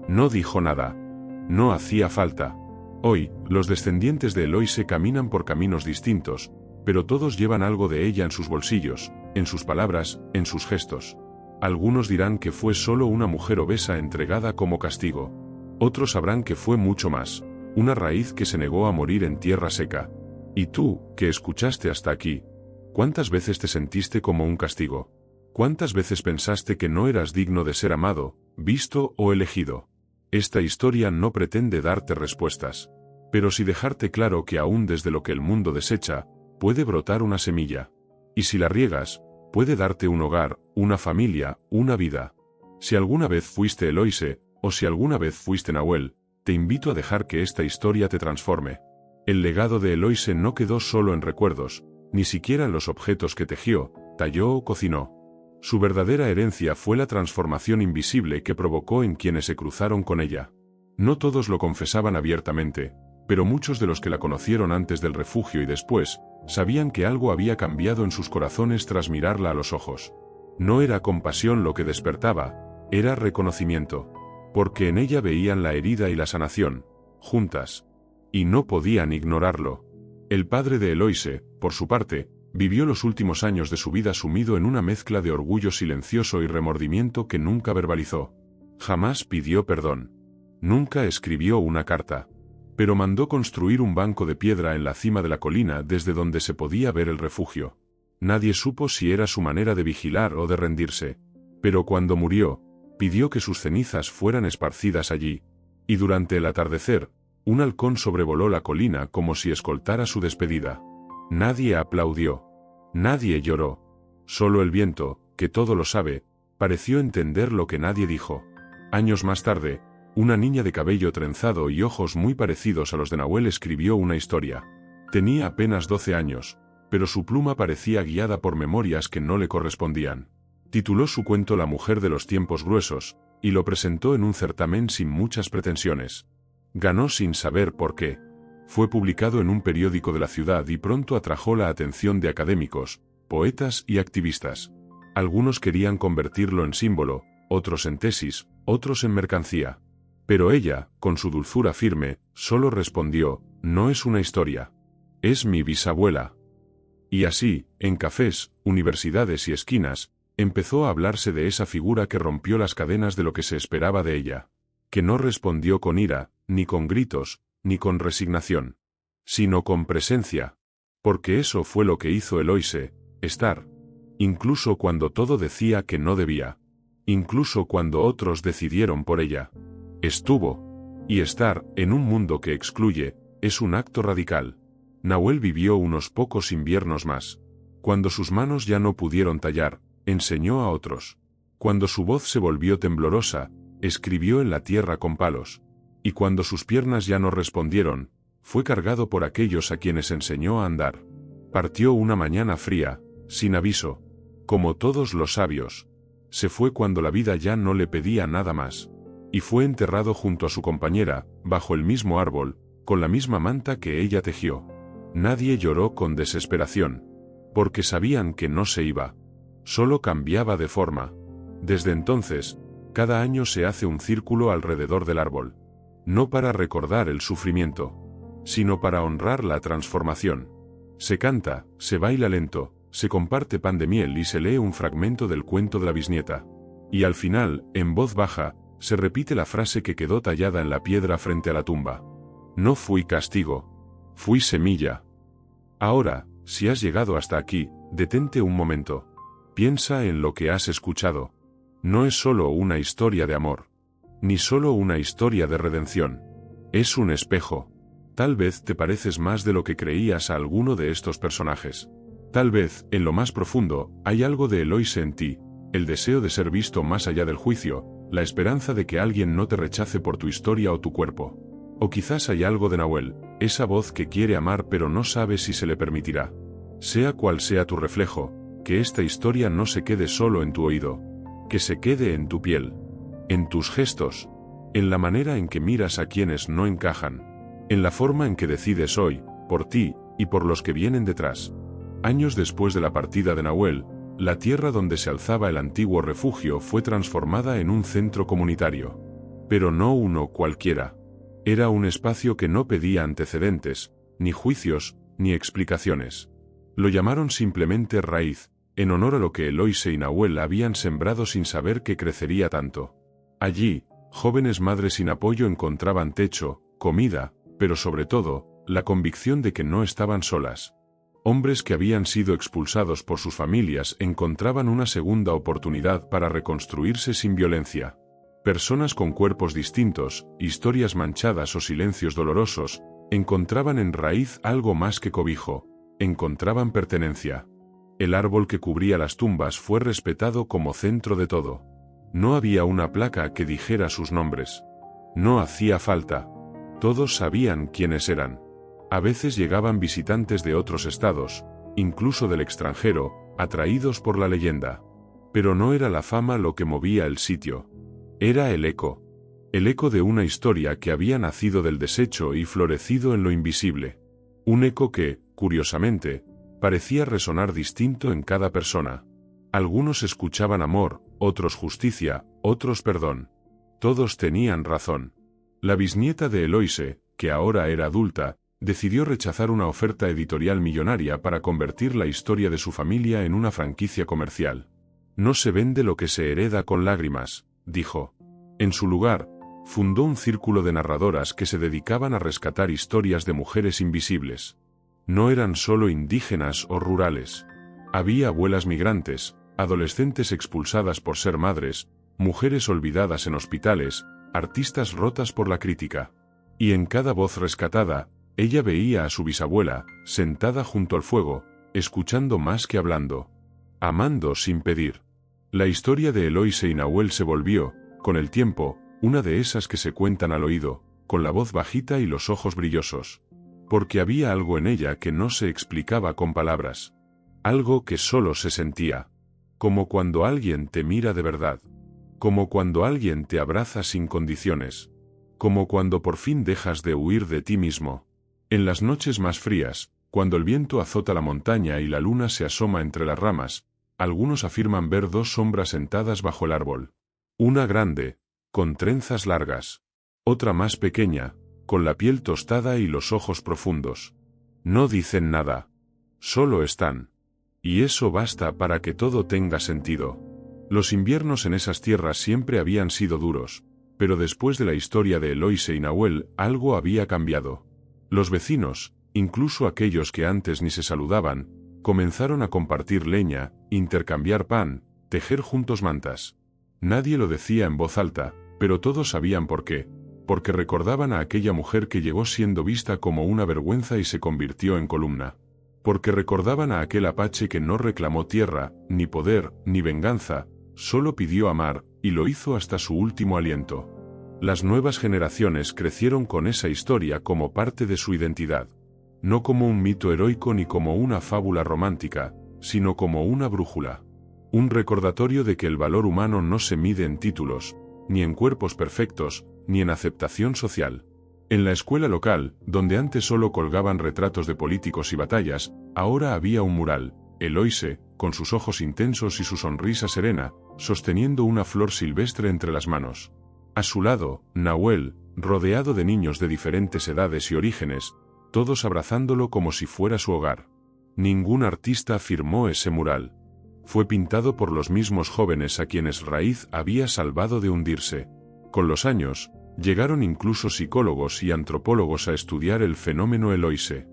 No dijo nada. No hacía falta. Hoy, los descendientes de Eloise caminan por caminos distintos, pero todos llevan algo de ella en sus bolsillos, en sus palabras, en sus gestos. Algunos dirán que fue solo una mujer obesa entregada como castigo. Otros sabrán que fue mucho más, una raíz que se negó a morir en tierra seca. Y tú, que escuchaste hasta aquí, ¿cuántas veces te sentiste como un castigo? ¿Cuántas veces pensaste que no eras digno de ser amado, visto o elegido? Esta historia no pretende darte respuestas, pero sí dejarte claro que aún desde lo que el mundo desecha, puede brotar una semilla. Y si la riegas, Puede darte un hogar, una familia, una vida. Si alguna vez fuiste Eloise, o si alguna vez fuiste Nahuel, te invito a dejar que esta historia te transforme. El legado de Eloise no quedó solo en recuerdos, ni siquiera en los objetos que tejió, talló o cocinó. Su verdadera herencia fue la transformación invisible que provocó en quienes se cruzaron con ella. No todos lo confesaban abiertamente, pero muchos de los que la conocieron antes del refugio y después, sabían que algo había cambiado en sus corazones tras mirarla a los ojos. No era compasión lo que despertaba, era reconocimiento, porque en ella veían la herida y la sanación, juntas. Y no podían ignorarlo. El padre de Eloise, por su parte, vivió los últimos años de su vida sumido en una mezcla de orgullo silencioso y remordimiento que nunca verbalizó. Jamás pidió perdón. Nunca escribió una carta. Pero mandó construir un banco de piedra en la cima de la colina desde donde se podía ver el refugio. Nadie supo si era su manera de vigilar o de rendirse. Pero cuando murió, pidió que sus cenizas fueran esparcidas allí. Y durante el atardecer, un halcón sobrevoló la colina como si escoltara su despedida. Nadie aplaudió. Nadie lloró. Solo el viento, que todo lo sabe, pareció entender lo que nadie dijo. Años más tarde, una niña de cabello trenzado y ojos muy parecidos a los de Nahuel escribió una historia. Tenía apenas 12 años, pero su pluma parecía guiada por memorias que no le correspondían. Tituló su cuento La mujer de los tiempos gruesos, y lo presentó en un certamen sin muchas pretensiones. Ganó sin saber por qué. Fue publicado en un periódico de la ciudad y pronto atrajo la atención de académicos, poetas y activistas. Algunos querían convertirlo en símbolo, otros en tesis, otros en mercancía. Pero ella, con su dulzura firme, solo respondió: no es una historia. Es mi bisabuela. Y así, en cafés, universidades y esquinas, empezó a hablarse de esa figura que rompió las cadenas de lo que se esperaba de ella. Que no respondió con ira, ni con gritos, ni con resignación, sino con presencia. Porque eso fue lo que hizo Eloise, estar. Incluso cuando todo decía que no debía. Incluso cuando otros decidieron por ella. Estuvo. Y estar, en un mundo que excluye, es un acto radical. Nahuel vivió unos pocos inviernos más. Cuando sus manos ya no pudieron tallar, enseñó a otros. Cuando su voz se volvió temblorosa, escribió en la tierra con palos. Y cuando sus piernas ya no respondieron, fue cargado por aquellos a quienes enseñó a andar. Partió una mañana fría, sin aviso, como todos los sabios. Se fue cuando la vida ya no le pedía nada más. Y fue enterrado junto a su compañera, bajo el mismo árbol, con la misma manta que ella tejió. Nadie lloró con desesperación, porque sabían que no se iba. Solo cambiaba de forma. Desde entonces, cada año se hace un círculo alrededor del árbol. No para recordar el sufrimiento, sino para honrar la transformación. Se canta, se baila lento, se comparte pan de miel y se lee un fragmento del cuento de la bisnieta. Y al final, en voz baja, se repite la frase que quedó tallada en la piedra frente a la tumba. No fui castigo, fui semilla. Ahora, si has llegado hasta aquí, detente un momento. Piensa en lo que has escuchado. No es solo una historia de amor, ni solo una historia de redención. Es un espejo. Tal vez te pareces más de lo que creías a alguno de estos personajes. Tal vez, en lo más profundo, hay algo de Eloise en ti, el deseo de ser visto más allá del juicio, la esperanza de que alguien no te rechace por tu historia o tu cuerpo. O quizás hay algo de Nahuel, esa voz que quiere amar pero no sabe si se le permitirá. Sea cual sea tu reflejo, que esta historia no se quede solo en tu oído, que se quede en tu piel, en tus gestos, en la manera en que miras a quienes no encajan, en la forma en que decides hoy, por ti y por los que vienen detrás. Años después de la partida de Nahuel, la tierra donde se alzaba el antiguo refugio fue transformada en un centro comunitario. Pero no uno cualquiera. Era un espacio que no pedía antecedentes, ni juicios, ni explicaciones. Lo llamaron simplemente Raíz, en honor a lo que Eloise y Nahuel habían sembrado sin saber que crecería tanto. Allí, jóvenes madres sin apoyo encontraban techo, comida, pero sobre todo, la convicción de que no estaban solas. Hombres que habían sido expulsados por sus familias encontraban una segunda oportunidad para reconstruirse sin violencia. Personas con cuerpos distintos, historias manchadas o silencios dolorosos, encontraban en Raíz algo más que cobijo, encontraban pertenencia. El árbol que cubría las tumbas fue respetado como centro de todo. No había una placa que dijera sus nombres. No hacía falta. Todos sabían quiénes eran. A veces llegaban visitantes de otros estados, incluso del extranjero, atraídos por la leyenda. Pero no era la fama lo que movía el sitio. Era el eco. El eco de una historia que había nacido del desecho y florecido en lo invisible. Un eco que, curiosamente, parecía resonar distinto en cada persona. Algunos escuchaban amor, otros justicia, otros perdón. Todos tenían razón. La bisnieta de Eloise, que ahora era adulta, decidió rechazar una oferta editorial millonaria para convertir la historia de su familia en una franquicia comercial. No se vende lo que se hereda con lágrimas, dijo. En su lugar, fundó un círculo de narradoras que se dedicaban a rescatar historias de mujeres invisibles. No eran solo indígenas o rurales. Había abuelas migrantes, adolescentes expulsadas por ser madres, mujeres olvidadas en hospitales, artistas rotas por la crítica. Y en cada voz rescatada, ella veía a su bisabuela, sentada junto al fuego, escuchando más que hablando. Amando sin pedir. La historia de Eloise y Nahuel se volvió, con el tiempo, una de esas que se cuentan al oído, con la voz bajita y los ojos brillosos. Porque había algo en ella que no se explicaba con palabras. Algo que solo se sentía. Como cuando alguien te mira de verdad. Como cuando alguien te abraza sin condiciones. Como cuando por fin dejas de huir de ti mismo. En las noches más frías, cuando el viento azota la montaña y la luna se asoma entre las ramas, algunos afirman ver dos sombras sentadas bajo el árbol. Una grande, con trenzas largas. Otra más pequeña, con la piel tostada y los ojos profundos. No dicen nada. Solo están. Y eso basta para que todo tenga sentido. Los inviernos en esas tierras siempre habían sido duros, pero después de la historia de Eloise y Nahuel, algo había cambiado. Los vecinos, incluso aquellos que antes ni se saludaban, comenzaron a compartir leña, intercambiar pan, tejer juntos mantas. Nadie lo decía en voz alta, pero todos sabían por qué. Porque recordaban a aquella mujer que llegó siendo vista como una vergüenza y se convirtió en columna. Porque recordaban a aquel apache que no reclamó tierra, ni poder, ni venganza, solo pidió amar, y lo hizo hasta su último aliento. Las nuevas generaciones crecieron con esa historia como parte de su identidad. No como un mito heroico ni como una fábula romántica, sino como una brújula. Un recordatorio de que el valor humano no se mide en títulos, ni en cuerpos perfectos, ni en aceptación social. En la escuela local, donde antes solo colgaban retratos de políticos y batallas, ahora había un mural, Eloise, con sus ojos intensos y su sonrisa serena, sosteniendo una flor silvestre entre las manos. A su lado, Nahuel, rodeado de niños de diferentes edades y orígenes, todos abrazándolo como si fuera su hogar. Ningún artista firmó ese mural. Fue pintado por los mismos jóvenes a quienes Raíz había salvado de hundirse. Con los años, llegaron incluso psicólogos y antropólogos a estudiar el fenómeno Eloise.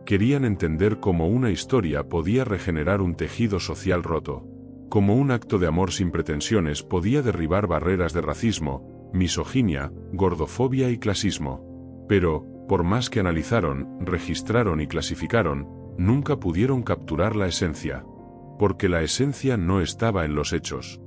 Querían entender cómo una historia podía regenerar un tejido social roto. Cómo un acto de amor sin pretensiones podía derribar barreras de racismo, misoginia, gordofobia y clasismo. Pero, por más que analizaron, registraron y clasificaron, nunca pudieron capturar la esencia. Porque la esencia no estaba en los hechos.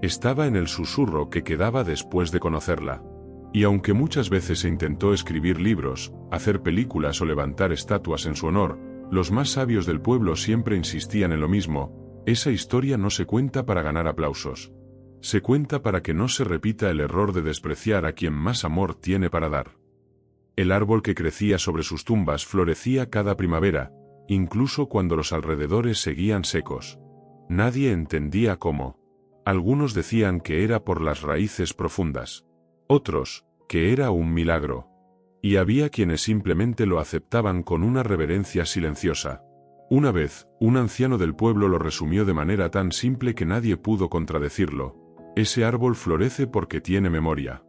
Estaba en el susurro que quedaba después de conocerla. Y aunque muchas veces se intentó escribir libros, hacer películas o levantar estatuas en su honor, los más sabios del pueblo siempre insistían en lo mismo: esa historia no se cuenta para ganar aplausos. Se cuenta para que no se repita el error de despreciar a quien más amor tiene para dar. El árbol que crecía sobre sus tumbas florecía cada primavera, incluso cuando los alrededores seguían secos. Nadie entendía cómo. Algunos decían que era por las raíces profundas. Otros, que era un milagro. Y había quienes simplemente lo aceptaban con una reverencia silenciosa. Una vez, un anciano del pueblo lo resumió de manera tan simple que nadie pudo contradecirlo: ese árbol florece porque tiene memoria.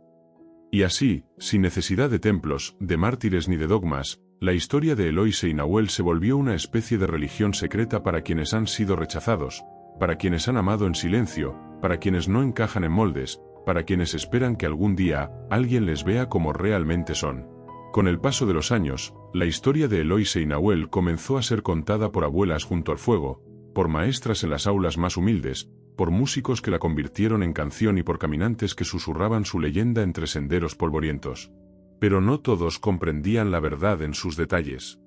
Y así, sin necesidad de templos, de mártires ni de dogmas, la historia de Eloise y Nahuel se volvió una especie de religión secreta para quienes han sido rechazados, para quienes han amado en silencio, para quienes no encajan en moldes, para quienes esperan que algún día alguien les vea como realmente son. Con el paso de los años, la historia de Eloise y Nahuel comenzó a ser contada por abuelas junto al fuego, por maestras en las aulas más humildes, por músicos que la convirtieron en canción y por caminantes que susurraban su leyenda entre senderos polvorientos. Pero no todos comprendían la verdad en sus detalles.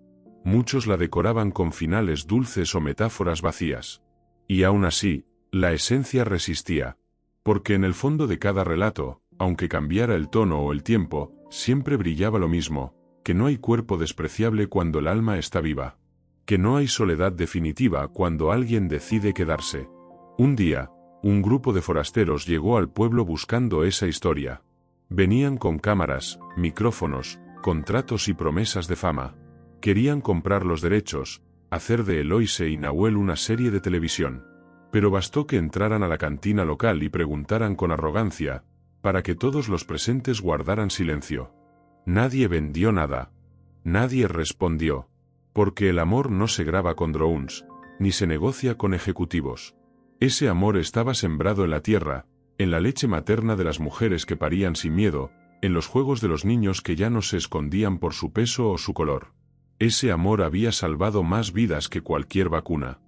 Muchos la decoraban con finales dulces o metáforas vacías. Y aún así, la esencia resistía. Porque en el fondo de cada relato, aunque cambiara el tono o el tiempo, siempre brillaba lo mismo, que no hay cuerpo despreciable cuando el alma está viva. Que no hay soledad definitiva cuando alguien decide quedarse. Un día, un grupo de forasteros llegó al pueblo buscando esa historia. Venían con cámaras, micrófonos, contratos y promesas de fama. Querían comprar los derechos, hacer de Eloise y Nahuel una serie de televisión. Pero bastó que entraran a la cantina local y preguntaran con arrogancia, para que todos los presentes guardaran silencio. Nadie vendió nada. Nadie respondió. Porque el amor no se graba con drones, ni se negocia con ejecutivos. Ese amor estaba sembrado en la tierra, en la leche materna de las mujeres que parían sin miedo, en los juegos de los niños que ya no se escondían por su peso o su color. Ese amor había salvado más vidas que cualquier vacuna.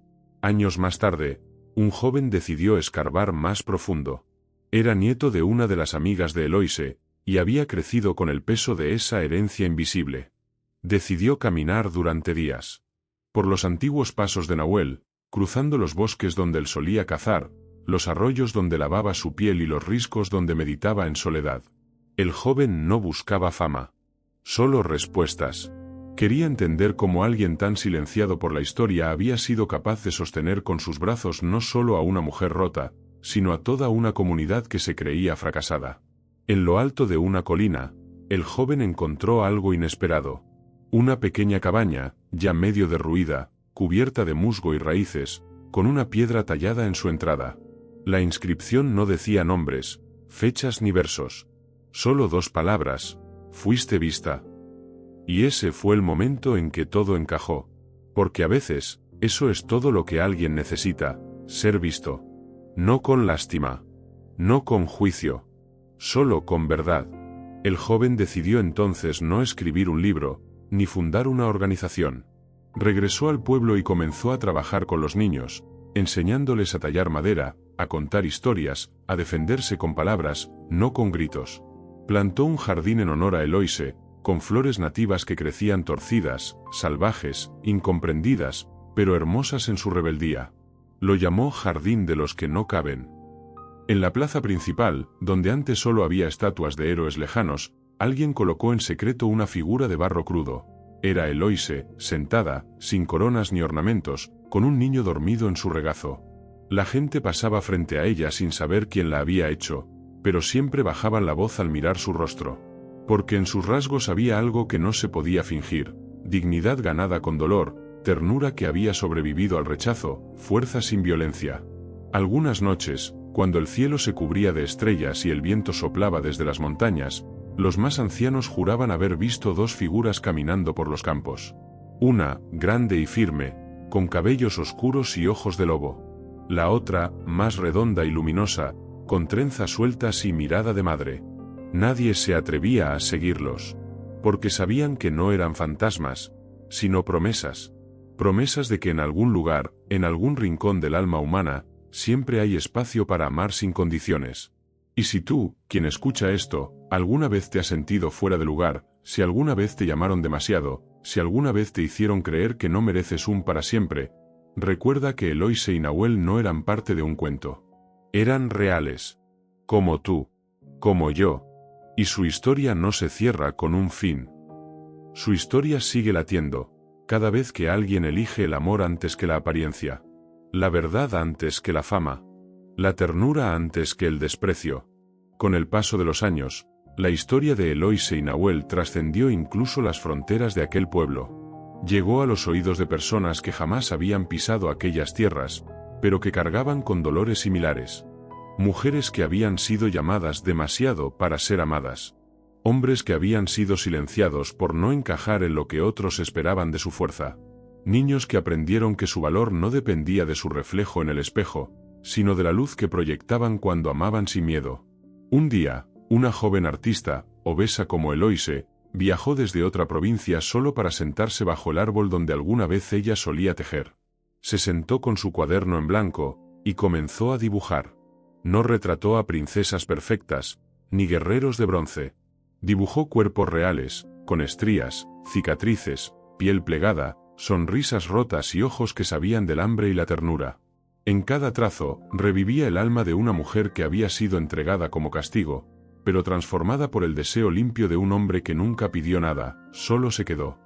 Años más tarde, un joven decidió escarbar más profundo. Era nieto de una de las amigas de Eloise, y había crecido con el peso de esa herencia invisible. Decidió caminar durante días. Por los antiguos pasos de Nahuel, cruzando los bosques donde él solía cazar, los arroyos donde lavaba su piel y los riscos donde meditaba en soledad. El joven no buscaba fama. Solo respuestas. Quería entender cómo alguien tan silenciado por la historia había sido capaz de sostener con sus brazos no solo a una mujer rota, sino a toda una comunidad que se creía fracasada. En lo alto de una colina, el joven encontró algo inesperado. Una pequeña cabaña, ya medio derruida, cubierta de musgo y raíces, con una piedra tallada en su entrada. La inscripción no decía nombres, fechas ni versos. Solo 2 palabras: fuiste vista. Y ese fue el momento en que todo encajó. Porque a veces, eso es todo lo que alguien necesita, ser visto. No con lástima. No con juicio. Solo con verdad. El joven decidió entonces no escribir un libro, ni fundar una organización. Regresó al pueblo y comenzó a trabajar con los niños, enseñándoles a tallar madera, a contar historias, a defenderse con palabras, no con gritos. Plantó un jardín en honor a Eloise, con flores nativas que crecían torcidas, salvajes, incomprendidas, pero hermosas en su rebeldía. Lo llamó Jardín de los que no caben. En la plaza principal, donde antes solo había estatuas de héroes lejanos, alguien colocó en secreto una figura de barro crudo. Era Eloise, sentada, sin coronas ni ornamentos, con un niño dormido en su regazo. La gente pasaba frente a ella sin saber quién la había hecho, pero siempre bajaban la voz al mirar su rostro. Porque en sus rasgos había algo que no se podía fingir: dignidad ganada con dolor, ternura que había sobrevivido al rechazo, fuerza sin violencia. Algunas noches, cuando el cielo se cubría de estrellas y el viento soplaba desde las montañas, los más ancianos juraban haber visto 2 figuras caminando por los campos. Una, grande y firme, con cabellos oscuros y ojos de lobo. La otra, más redonda y luminosa, con trenzas sueltas y mirada de madre. Nadie se atrevía a seguirlos, porque sabían que no eran fantasmas, sino promesas. Promesas de que en algún lugar, en algún rincón del alma humana, siempre hay espacio para amar sin condiciones. Y si tú, quien escucha esto, alguna vez te has sentido fuera de lugar, si alguna vez te llamaron demasiado, si alguna vez te hicieron creer que no mereces un para siempre, recuerda que Eloise y Nahuel no eran parte de un cuento. Eran reales. Como tú. Como yo. Y su historia no se cierra con un fin. Su historia sigue latiendo, cada vez que alguien elige el amor antes que la apariencia, la verdad antes que la fama, la ternura antes que el desprecio. Con el paso de los años, la historia de Eloise y Nahuel trascendió incluso las fronteras de aquel pueblo. Llegó a los oídos de personas que jamás habían pisado aquellas tierras, pero que cargaban con dolores similares. Mujeres que habían sido llamadas demasiado para ser amadas. Hombres que habían sido silenciados por no encajar en lo que otros esperaban de su fuerza. Niños que aprendieron que su valor no dependía de su reflejo en el espejo, sino de la luz que proyectaban cuando amaban sin miedo. Un día, una joven artista, obesa como Eloise, viajó desde otra provincia solo para sentarse bajo el árbol donde alguna vez ella solía tejer. Se sentó con su cuaderno en blanco, y comenzó a dibujar. No retrató a princesas perfectas, ni guerreros de bronce. Dibujó cuerpos reales, con estrías, cicatrices, piel plegada, sonrisas rotas y ojos que sabían del hambre y la ternura. En cada trazo, revivía el alma de una mujer que había sido entregada como castigo, pero transformada por el deseo limpio de un hombre que nunca pidió nada, solo se quedó.